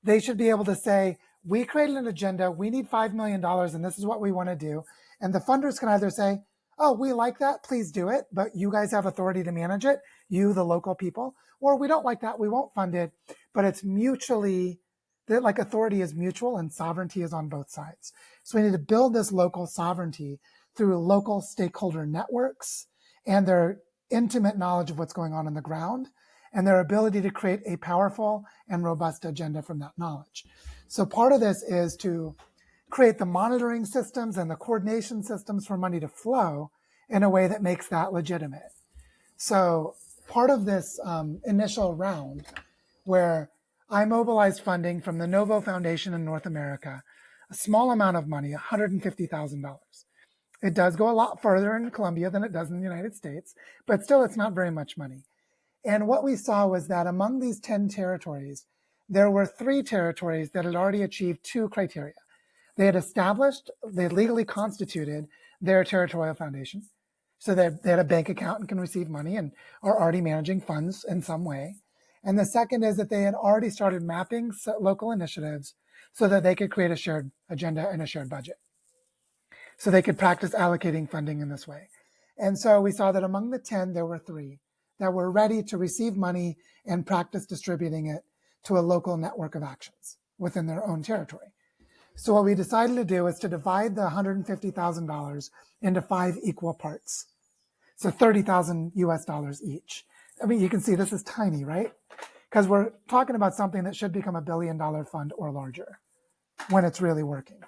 They should be able to say, we created an agenda, we need $5 million, and this is what we want to do. And the funders can either say, oh, we like that, please do it, but you guys have authority to manage it, you, the local people, or we don't like that, we won't fund it, but it's mutually, like authority is mutual and sovereignty is on both sides. So we need to build this local sovereignty through local stakeholder networks and their intimate knowledge of what's going on the ground and their ability to create a powerful and robust agenda from that knowledge. So part of this is to create the monitoring systems and the coordination systems for money to flow in a way that makes that legitimate. So part of this initial round where I mobilized funding from the Novo Foundation in North America, a small amount of money, $150,000. It does go a lot further in Colombia than it does in the United States, but still it's not very much money. And what we saw was that among these 10 territories, there were 3 territories that had already achieved 2 criteria. They had legally constituted their territorial foundation. So they had a bank account and can receive money and are already managing funds in some way. And the second is that they had already started mapping local initiatives so that they could create a shared agenda and a shared budget. So they could practice allocating funding in this way. And so we saw that among the 10, there were 3 that were ready to receive money and practice distributing it to a local network of actions within their own territory. So what we decided to do is to divide the $150,000 into 5 equal parts. So 30,000 US dollars each. I mean, you can see this is tiny, right? Because we're talking about something that should become $1 billion fund or larger when it's really working.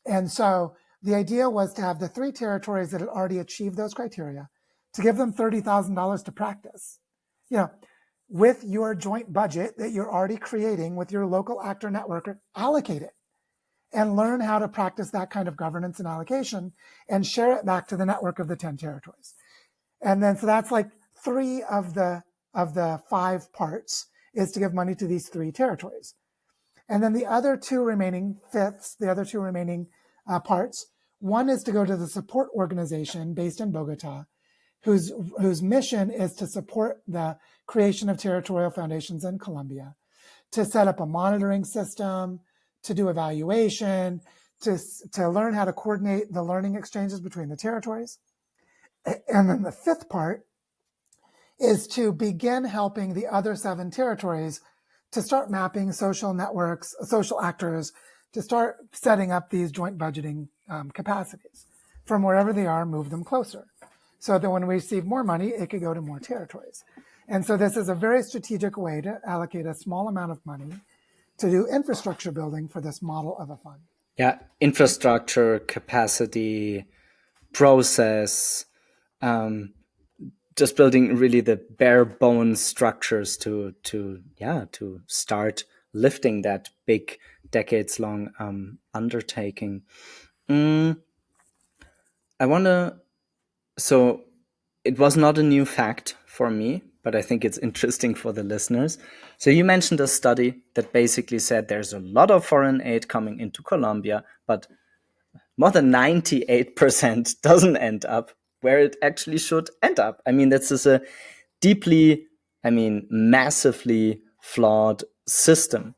And so the idea was to have the 3 territories that had already achieved those criteria to give them $30,000 to practice. You know, with your joint budget that you're already creating with your local actor network, allocate it and learn how to practice that kind of governance and allocation and share it back to the network of the 10 territories. And then, so that's like 3 of the 5 parts is to give money to these 3 territories. And then the other 2 remaining fifths, the other 2 remaining parts, one is to go to the support organization based in Bogota, whose mission is to support the creation of territorial foundations in Colombia, to set up a monitoring system, to do evaluation, to learn how to coordinate the learning exchanges between the territories. And then the 5th part is to begin helping the other 7 territories to start mapping social networks, social actors, to start setting up these joint budgeting capacities. From wherever they are, move them closer. So that when we receive more money, it could go to more territories. And so this is a very strategic way to allocate a small amount of money to do infrastructure building for this model of a fund. Yeah, infrastructure, capacity, process, just building really the bare bones structures to start lifting that big decades long undertaking. Mm, I want to. So it was not a new fact for me, but I think it's interesting for the listeners. So you mentioned a study that basically said there's a lot of foreign aid coming into Colombia, but more than 98% doesn't end up where it actually should end up. I mean, this is a deeply, massively flawed system.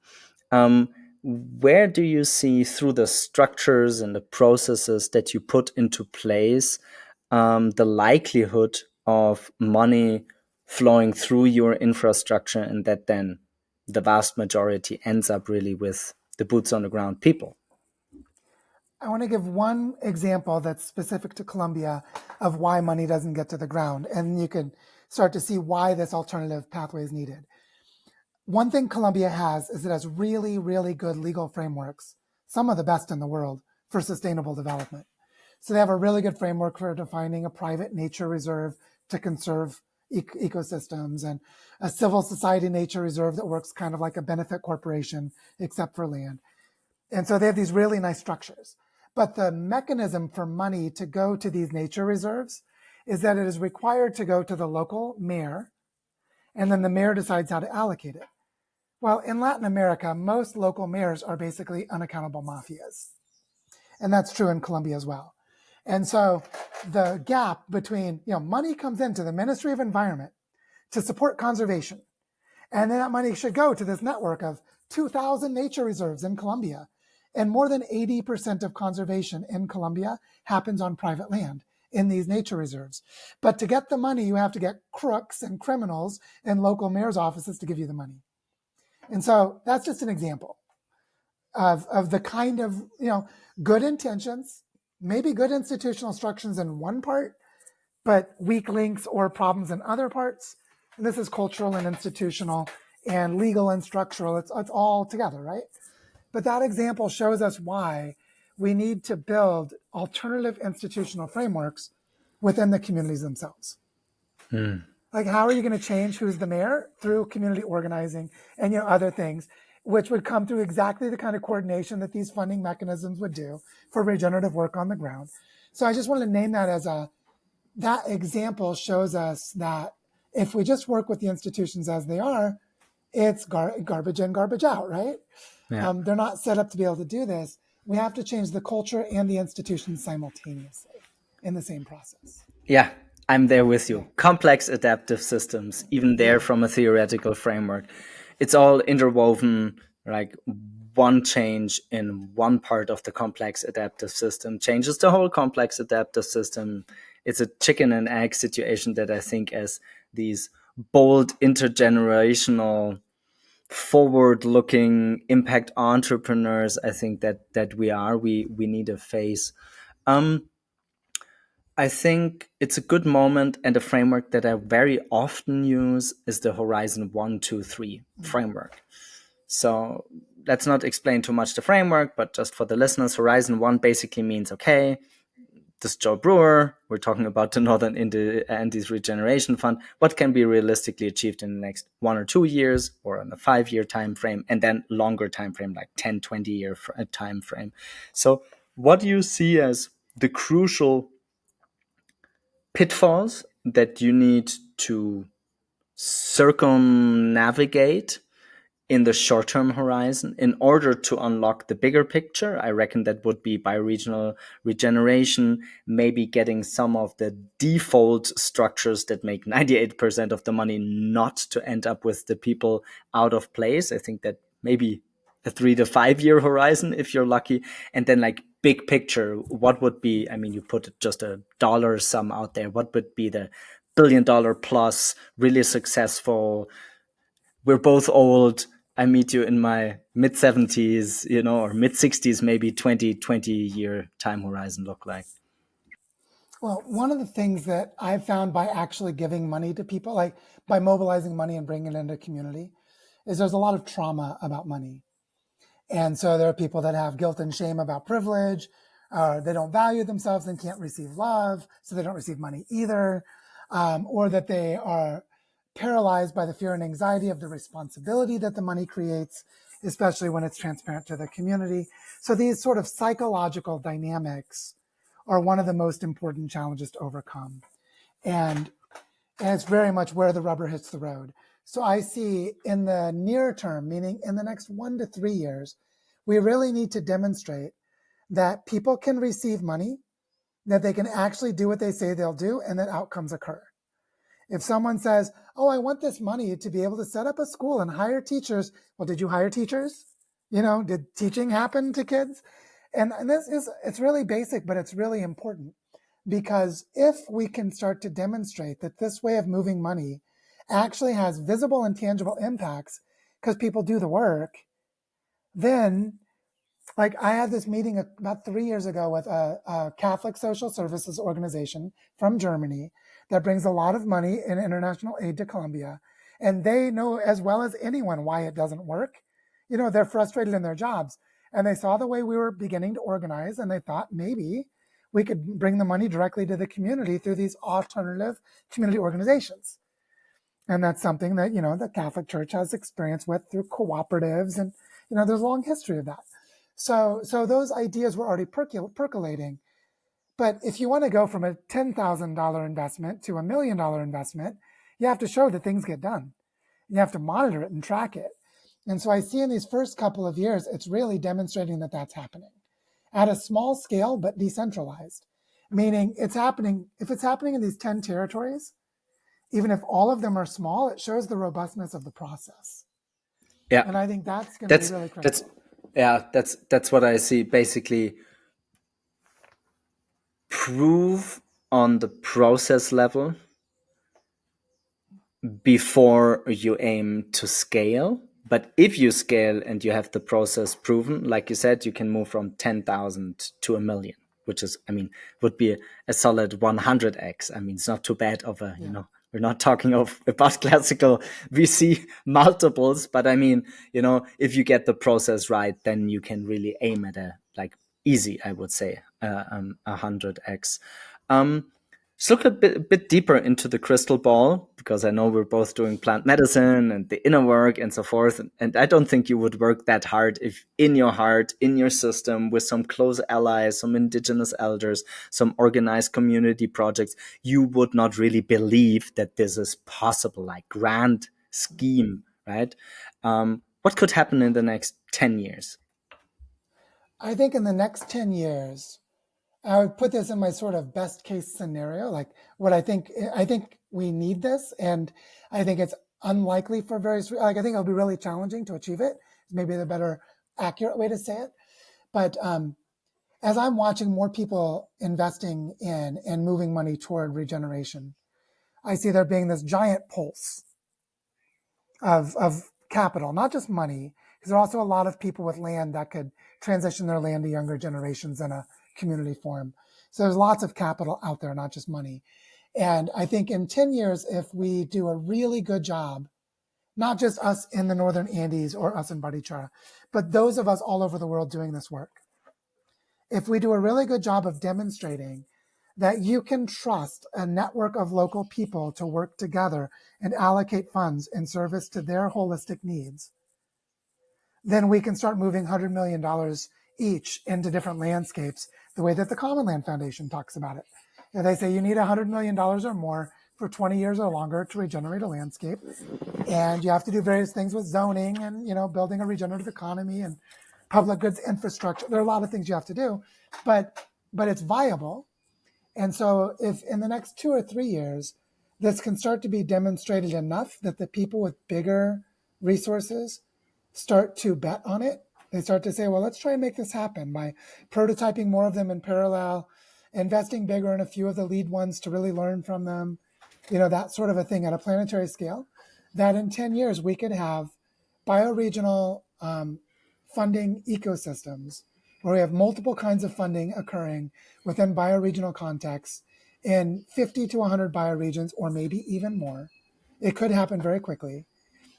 Um, where do you see through the structures and the processes that you put into place the likelihood of money flowing through your infrastructure and that then the vast majority ends up really with the boots on the ground people? I want to give one example that's specific to Colombia of why money doesn't get to the ground, and you can start to see why this alternative pathway is needed. One thing Colombia has is it has really, really good legal frameworks, some of the best in the world, for sustainable development. So they have a really good framework for defining a private nature reserve to conserve ecosystems, and a civil society nature reserve that works kind of like a benefit corporation, except for land. And so they have these really nice structures. But the mechanism for money to go to these nature reserves is that it is required to go to the local mayor, and then the mayor decides how to allocate it. Well, in Latin America, most local mayors are basically unaccountable mafias. And that's true in Colombia as well. And so the gap between, money comes into the Ministry of Environment to support conservation. And then that money should go to this network of 2,000 nature reserves in Colombia. And more than 80% of conservation in Colombia happens on private land in these nature reserves. But to get the money, you have to get crooks and criminals in local mayor's offices to give you the money. And so that's just an example of the kind of, good intentions, maybe good institutional structures in one part, but weak links or problems in other parts. And this is cultural and institutional and legal and structural. It's all together, right? But that example shows us why we need to build alternative institutional frameworks within the communities themselves. Like, how are you going to change who's the mayor? Through community organizing and other things, which would come through exactly the kind of coordination that these funding mechanisms would do for regenerative work on the ground. So I just want to name that as that example shows us that if we just work with the institutions as they are, it's garbage in, garbage out, right? Yeah. They're not set up to be able to do this. We have to change the culture and the institutions simultaneously in the same process. Yeah, I'm there with Yeah. you. Complex adaptive systems, even there Yeah. from a theoretical framework. It's all interwoven, like one change in one part of the complex adaptive system changes the whole complex adaptive system. It's a chicken and egg situation that I think, as these bold intergenerational forward looking impact entrepreneurs, I think that we need a face. I think it's a good moment, and a framework that I very often use is the Horizon 1, 2, 3 framework. So let's not explain too much the framework, but just for the listeners, Horizon 1 basically means, okay, this is Joe Brewer. We're talking about the Northern Andes Regeneration Fund. What can be realistically achieved in the next 1 or 2 years, or in a 5-year time frame, and then longer time frame, like 10, 20-year time frame. So what do you see as the crucial pitfalls that you need to circumnavigate in the short-term horizon in order to unlock the bigger picture? I reckon that would be bioregional regeneration, maybe getting some of the default structures that make 98% of the money not to end up with the people out of place. I think that maybe a 3 to 5 year horizon if you're lucky. And then, like, big picture, what would be, I mean, you put just a dollar sum out there, what would be the $1 billion plus really successful, we're both old, I meet you in my mid 70s, or mid 60s, maybe 20-20 year time horizon look like? Well, one of the things that I've found by actually giving money to people, like by mobilizing money and bringing it into community, is there's a lot of trauma about money. And so there are people that have guilt and shame about privilege, they don't value themselves and can't receive love, so they don't receive money either, or that they are paralyzed by the fear and anxiety of the responsibility that the money creates. especially when it's transparent to the community. So these sort of psychological dynamics are one of the most important challenges to overcome. And it's very much where the rubber hits the road. So I see in the near term, meaning in the next 1 to 3 years, we really need to demonstrate that people can receive money, that they can actually do what they say they'll do, and that outcomes occur. If someone says, oh, I want this money to be able to set up a school and hire teachers, well, did you hire teachers? Did teaching happen to kids? And it's really basic, but it's really important, because if we can start to demonstrate that this way of moving money actually has visible and tangible impacts because people do the work, then, like, I had this meeting about 3 years ago with a Catholic social services organization from Germany that brings a lot of money in international aid to Colombia. And they know as well as anyone why it doesn't work. They're frustrated in their jobs. And they saw the way we were beginning to organize, and they thought maybe we could bring the money directly to the community through these alternative community organizations. And that's something that, the Catholic Church has experience with through cooperatives. And, there's a long history of that. So those ideas were already percolating. But if you want to go from a $10,000 investment to $1 million investment, you have to show that things get done. You have to monitor it and track it. And so I see in these first couple of years, it's really demonstrating that that's happening at a small scale, but decentralized, meaning it's happening. If it's happening in these 10 territories, even if all of them are small, it shows the robustness of the process. Yeah, And I think that's going to be that's really that's critical. yeah, that's what I see. Basically, prove on the process level before you aim to scale. But if you scale and you have the process proven, like you said, you can move from 10,000 to a million, which is, would be a solid 100x. It's not too bad of a, Yeah. we're not talking about classical VC multiples, but if you get the process right, then you can really aim at easy, I would say, 100x. Let's look a bit deeper into the crystal ball, because I know we're both doing plant medicine and the inner work and so forth. And I don't think you would work that hard if in your heart, in your system, with some close allies, some indigenous elders, some organized community projects, you would not really believe that this is possible, like grand scheme, right? What could happen in the next 10 years? I think in the next 10 years, I would put this in my sort of best case scenario, like what I think we need this, and I think it's unlikely for various, I think it'll be really challenging to achieve it. Maybe the better accurate way to say it. But as I'm watching more people investing in and moving money toward regeneration, I see there being this giant pulse of capital, not just money, because there are also a lot of people with land that could transition their land to younger generations in a community form. So there's lots of capital out there, not just money. And I think in 10 years, if we do a really good job, not just us in the Northern Andes or us in Bichara, but those of us all over the world doing this work, if we do a really good job of demonstrating that you can trust a network of local people to work together and allocate funds in service to their holistic needs, then we can start moving $100 million each into different landscapes, the way that the Common Land Foundation talks about it. And they say you need $100 million or more for 20 years or longer to regenerate a landscape. And you have to do various things with zoning and, building a regenerative economy and public goods infrastructure. There are a lot of things you have to do, but it's viable. And so if in the next 2 or 3 years, this can start to be demonstrated enough that the people with bigger resources start to bet on it, they start to say, well, let's try and make this happen by prototyping more of them in parallel, investing bigger in a few of the lead ones to really learn from them, that sort of a thing at a planetary scale, that in 10 years we could have bioregional funding ecosystems where we have multiple kinds of funding occurring within bioregional contexts in 50 to 100 bioregions, or maybe even more. It could happen very quickly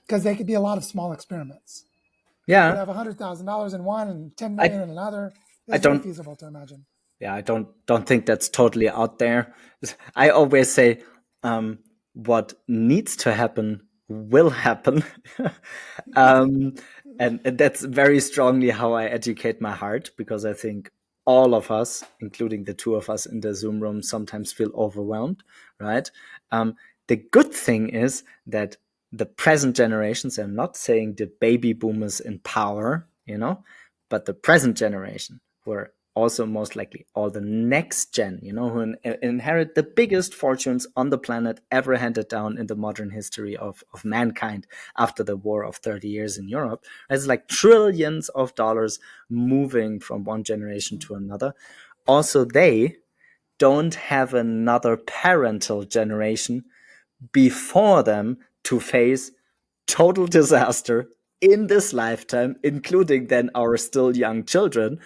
because they could be a lot of small experiments. You could Yeah, have $100,000 in one and 10 million I in another. I It's very don't feasible to imagine. yeah, I don't think that's totally out there. I always say, what needs to happen will happen. um, And that's very strongly how I educate my heart, because I think all of us, including the two of us in the Zoom room, sometimes feel overwhelmed, right? Um, the good thing is that the present generations, I'm not saying the baby boomers in power, but the present generation, who are also most likely all the next gen, who inherit the biggest fortunes on the planet ever handed down in the modern history of mankind after the War of 30 Years in Europe. It's like trillions of dollars moving from one generation to another. Also, they don't have another parental generation before them to face total disaster in this lifetime, including then our still young children,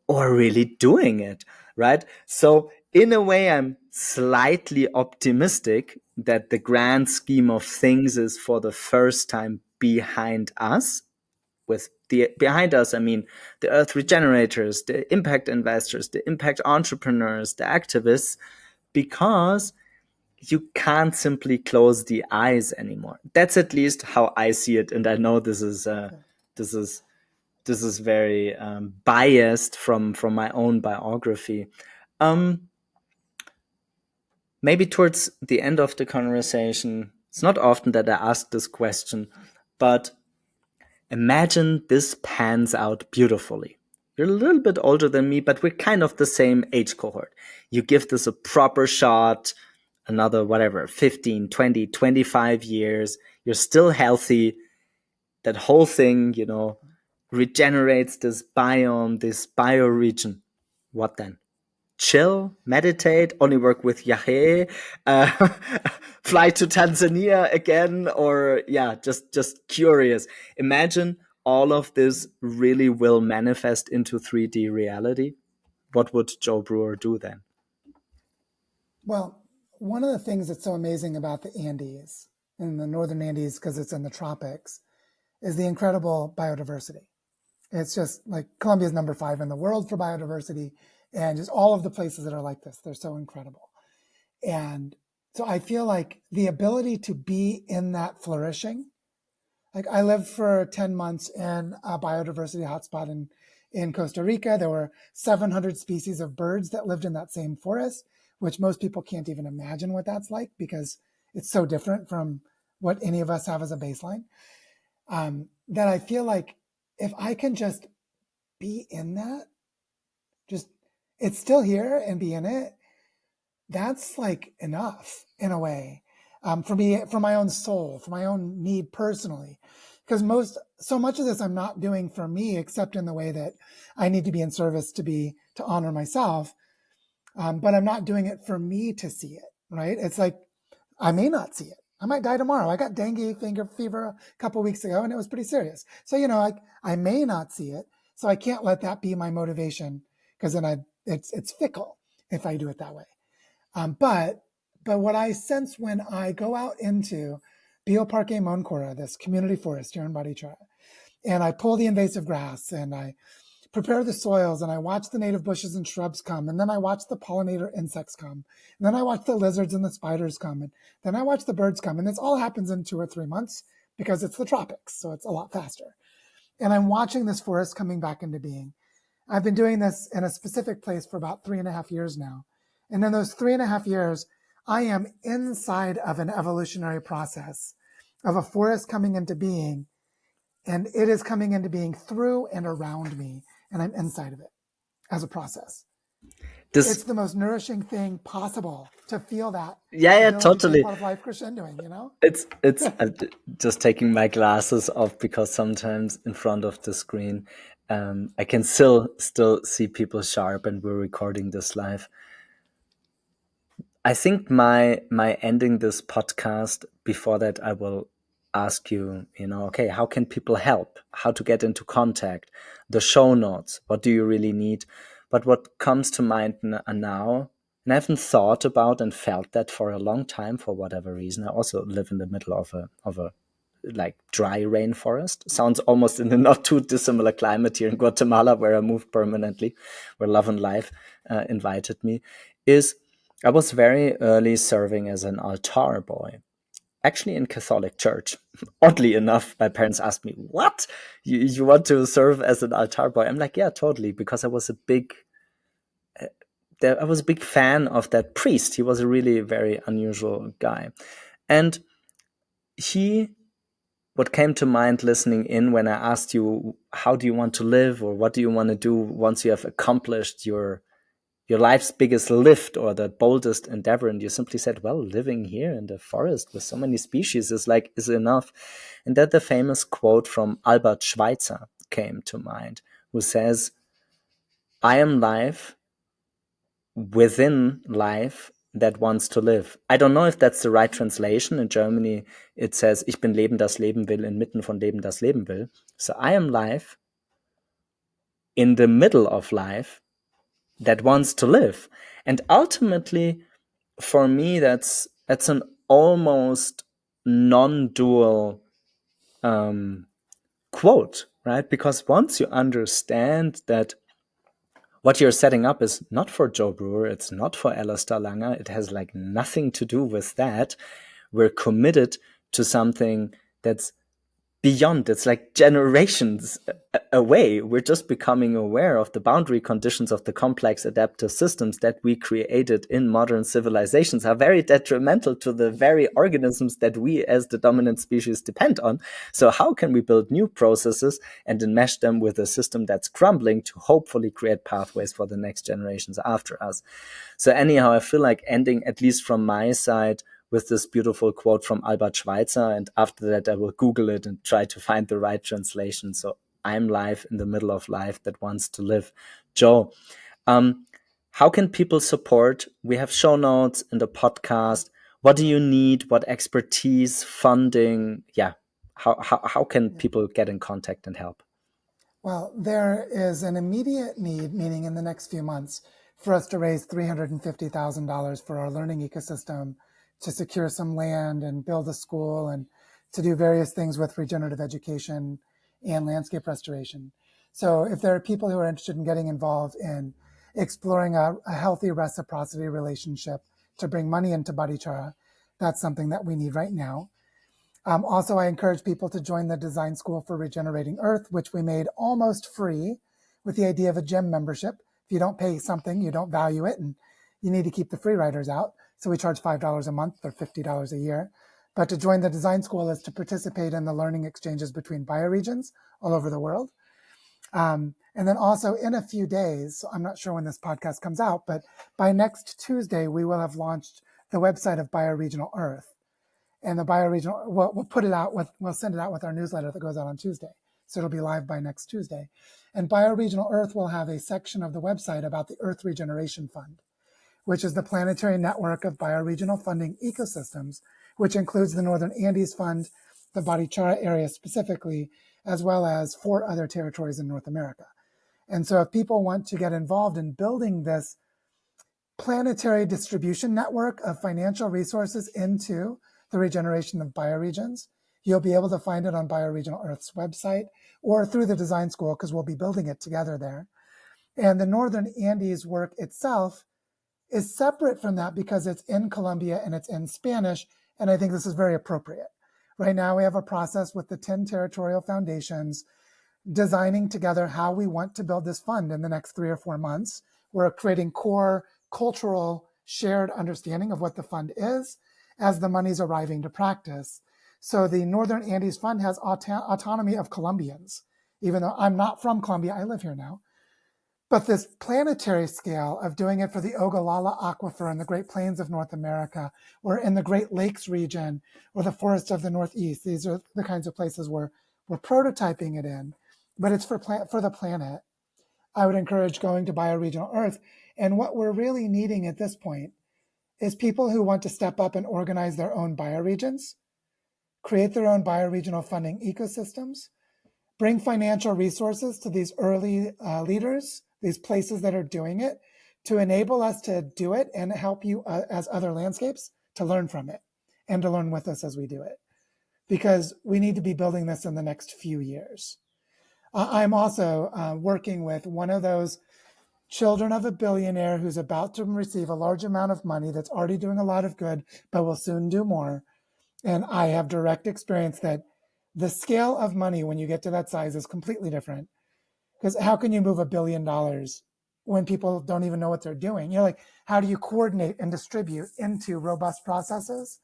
or really doing it, right? So, in a way, I'm slightly optimistic that the grand scheme of things is for the first time behind us. With the behind us, I mean the Earth Regenerators, the impact investors, the impact entrepreneurs, the activists, because you can't simply close the eyes anymore. That's at least how I see it, and I know this is this is very biased from my own biography. Um, Maybe towards the end of the conversation, it's not often that I ask this question, but imagine this pans out beautifully. You're a little bit older than me, but we're kind of the same age cohort. You give this a proper shot, another whatever, 15, 20, 25 years. You're still healthy. That whole thing, regenerates this biome, this bioregion. What then? Chill, meditate, only work with Yahé, uh, fly to Tanzania again, or yeah, just curious. Imagine all of this really will manifest into 3D reality. What would Joe Brewer do then? Well, one of the things that's so amazing about the Andes, in the Northern Andes, because it's in the tropics, is the incredible biodiversity. It's just like Colombia is number 5 in the world for biodiversity, and just all of the places that are like this, they're so incredible. And so I feel like the ability to be in that flourishing, like I lived for 10 months in a biodiversity hotspot in Costa Rica. There were 700 species of birds that lived in that same forest, which most people can't even imagine what that's like because it's so different from what any of us have as a baseline. That I feel like if I can just be in that, just it's still here and be in it, that's like enough in a way, for me, for my own soul, for my own need personally. Because so much of this I'm not doing for me, except in the way that I need to be in service to honor myself. But I'm not doing it for me to see it, right? It's like, I may not see it. I might die tomorrow. I got dengue fever a couple weeks ago and it was pretty serious. So, I may not see it. So I can't let that be my motivation because then it's fickle if I do it that way. But what I sense when I go out into Bioparque Moncora, this community forest here in Barichara, and I pull the invasive grass and I prepare the soils and I watch the native bushes and shrubs come, and then I watch the pollinator insects come, and then I watch the lizards and the spiders come, and then I watch the birds come, and this all happens in 2 or 3 months because it's the tropics, so it's a lot faster. And I'm watching this forest coming back into being. I've been doing this in a specific place for about 3.5 years now. And in those 3.5 years, I am inside of an evolutionary process of a forest coming into being, and it is coming into being through and around me, and I'm inside of it as a process. This, It's the most nourishing thing possible to feel that yeah, yeah, ability to be totally. part of life crescendoing. It's just taking my glasses off because sometimes in front of the screen, I can still see people sharp, and we're recording this live. I think my ending this podcast, before that I will ask you, okay, how can people help? How to get into contact? The show notes. What do you really need? But what comes to mind now, and I haven't thought about and felt that for a long time for whatever reason. I also live in the middle of a like dry rainforest. Sounds almost in a not too dissimilar climate here in Guatemala, where I moved permanently, where Love and Life invited me. Is I was very early serving as an altar boy. actually in Catholic Church. Oddly enough, my parents asked me, "What? You want to serve as an altar boy?" I'm like, "Yeah, totally," because I was a big fan of that priest. He was a really very unusual guy, and he what came to mind listening in when I asked you, how do you want to live, or what do you want to do once you have accomplished your life's biggest lift or the boldest endeavor? And you simply said, well, living here in the forest with so many species is enough. And that the famous quote from Albert Schweitzer came to mind, who says, I am life within life that wants to live. I don't know if that's the right translation. In Germany, it says, Ich bin Leben, das Leben will, inmitten von Leben, das Leben will. So I am life in the middle of life that wants to live. And ultimately, for me, that's an almost non-dual quote, right? Because once you understand that what you're setting up is not for Joe Brewer, it's not for Alistair Langer, it has like nothing to do with that. We're committed to something that's beyond. It's like generations away. We're just becoming aware of the boundary conditions of the complex adaptive systems that we created in modern civilizations are very detrimental to the very organisms that we as the dominant species depend on. So how can we build new processes and enmesh them with a system that's crumbling to hopefully create pathways for the next generations after us? So anyhow, I feel like ending, at least from my side, with this beautiful quote from Albert Schweitzer. And after that, I will Google it and try to find the right translation. So I'm life in the middle of life that wants to live. Joe, how can people support? We have show notes in the podcast. What do you need? What expertise, funding? Yeah. How can people get in contact and help? Well, there is an immediate need, meaning in the next few months, for us to raise $350,000 for our learning ecosystem to secure some land and build a school and to do various things with regenerative education and landscape restoration. So if there are people who are interested in getting involved in exploring a healthy reciprocity relationship to bring money into Bichara, that's something that we need right now. Also, I encourage people to join the Design School for Regenerating Earth, which we made almost free with the idea of a gym membership. If you don't pay something, you don't value it, and you need to keep the free riders out. So we charge $5 a month or $50 a year. But to join the Design School is to participate in the learning exchanges between bioregions all over the world. And then also in a few days, I'm not sure when this podcast comes out, but by next Tuesday, we will have launched the website of Bioregional Earth. And the Bioregional, we'll put it out we'll send it out with our newsletter that goes out on Tuesday. So it'll be live by next Tuesday. And Bioregional Earth will have a section of the website about the Earth Regeneration Fund, which is the planetary network of bioregional funding ecosystems, which includes the Northern Andes Fund, the Bichara area specifically, as well as 4 other territories in North America. And so if people want to get involved in building this planetary distribution network of financial resources into the regeneration of bioregions, you'll be able to find it on Bioregional Earth's website or through the design school, because we'll be building it together there. And the Northern Andes work itself is separate from that because it's in Colombia and it's in Spanish. And I think this is very appropriate. Right now, we have a process with the 10 territorial foundations designing together how we want to build this fund in the next 3 or 4 months. We're creating core cultural shared understanding of what the fund is as the money's arriving to practice. So the Northern Andes Fund has autonomy of Colombians, even though I'm not from Colombia, I live here now. But this planetary scale of doing it for the Ogallala Aquifer in the Great Plains of North America, or in the Great Lakes region, or the forests of the Northeast, these are the kinds of places where we're prototyping it in, but it's for the planet. I would encourage going to Bioregional Earth. And what we're really needing at this point is people who want to step up and organize their own bioregions, create their own bioregional funding ecosystems, bring financial resources to these early leaders, these places that are doing it, to enable us to do it and help you as other landscapes to learn from it and to learn with us as we do it. Because we need to be building this in the next few years. I'm also working with one of those children of a billionaire who's about to receive a large amount of money that's already doing a lot of good, but will soon do more. And I have direct experience that the scale of money when you get to that size is completely different. Because how can you move $1 billion when people don't even know what they're doing? You know, like, how do you coordinate and distribute into robust processes?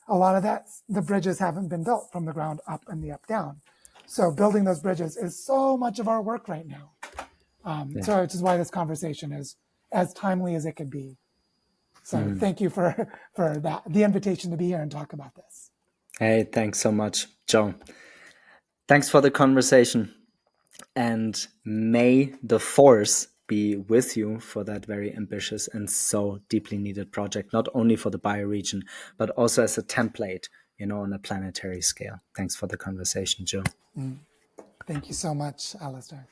A lot of that, the bridges haven't been built from the ground up and the up down. So building those bridges is so much of our work right now. So which is why this conversation is as timely as it could be. So thank you for that, the invitation to be here and talk about this. Hey, thanks so much, Joe. Thanks for the conversation. And may the force be with you for that very ambitious and so deeply needed project, not only for the bioregion, but also as a template, on a planetary scale. Thanks for the conversation, Joe. Thank you so much, Alistair.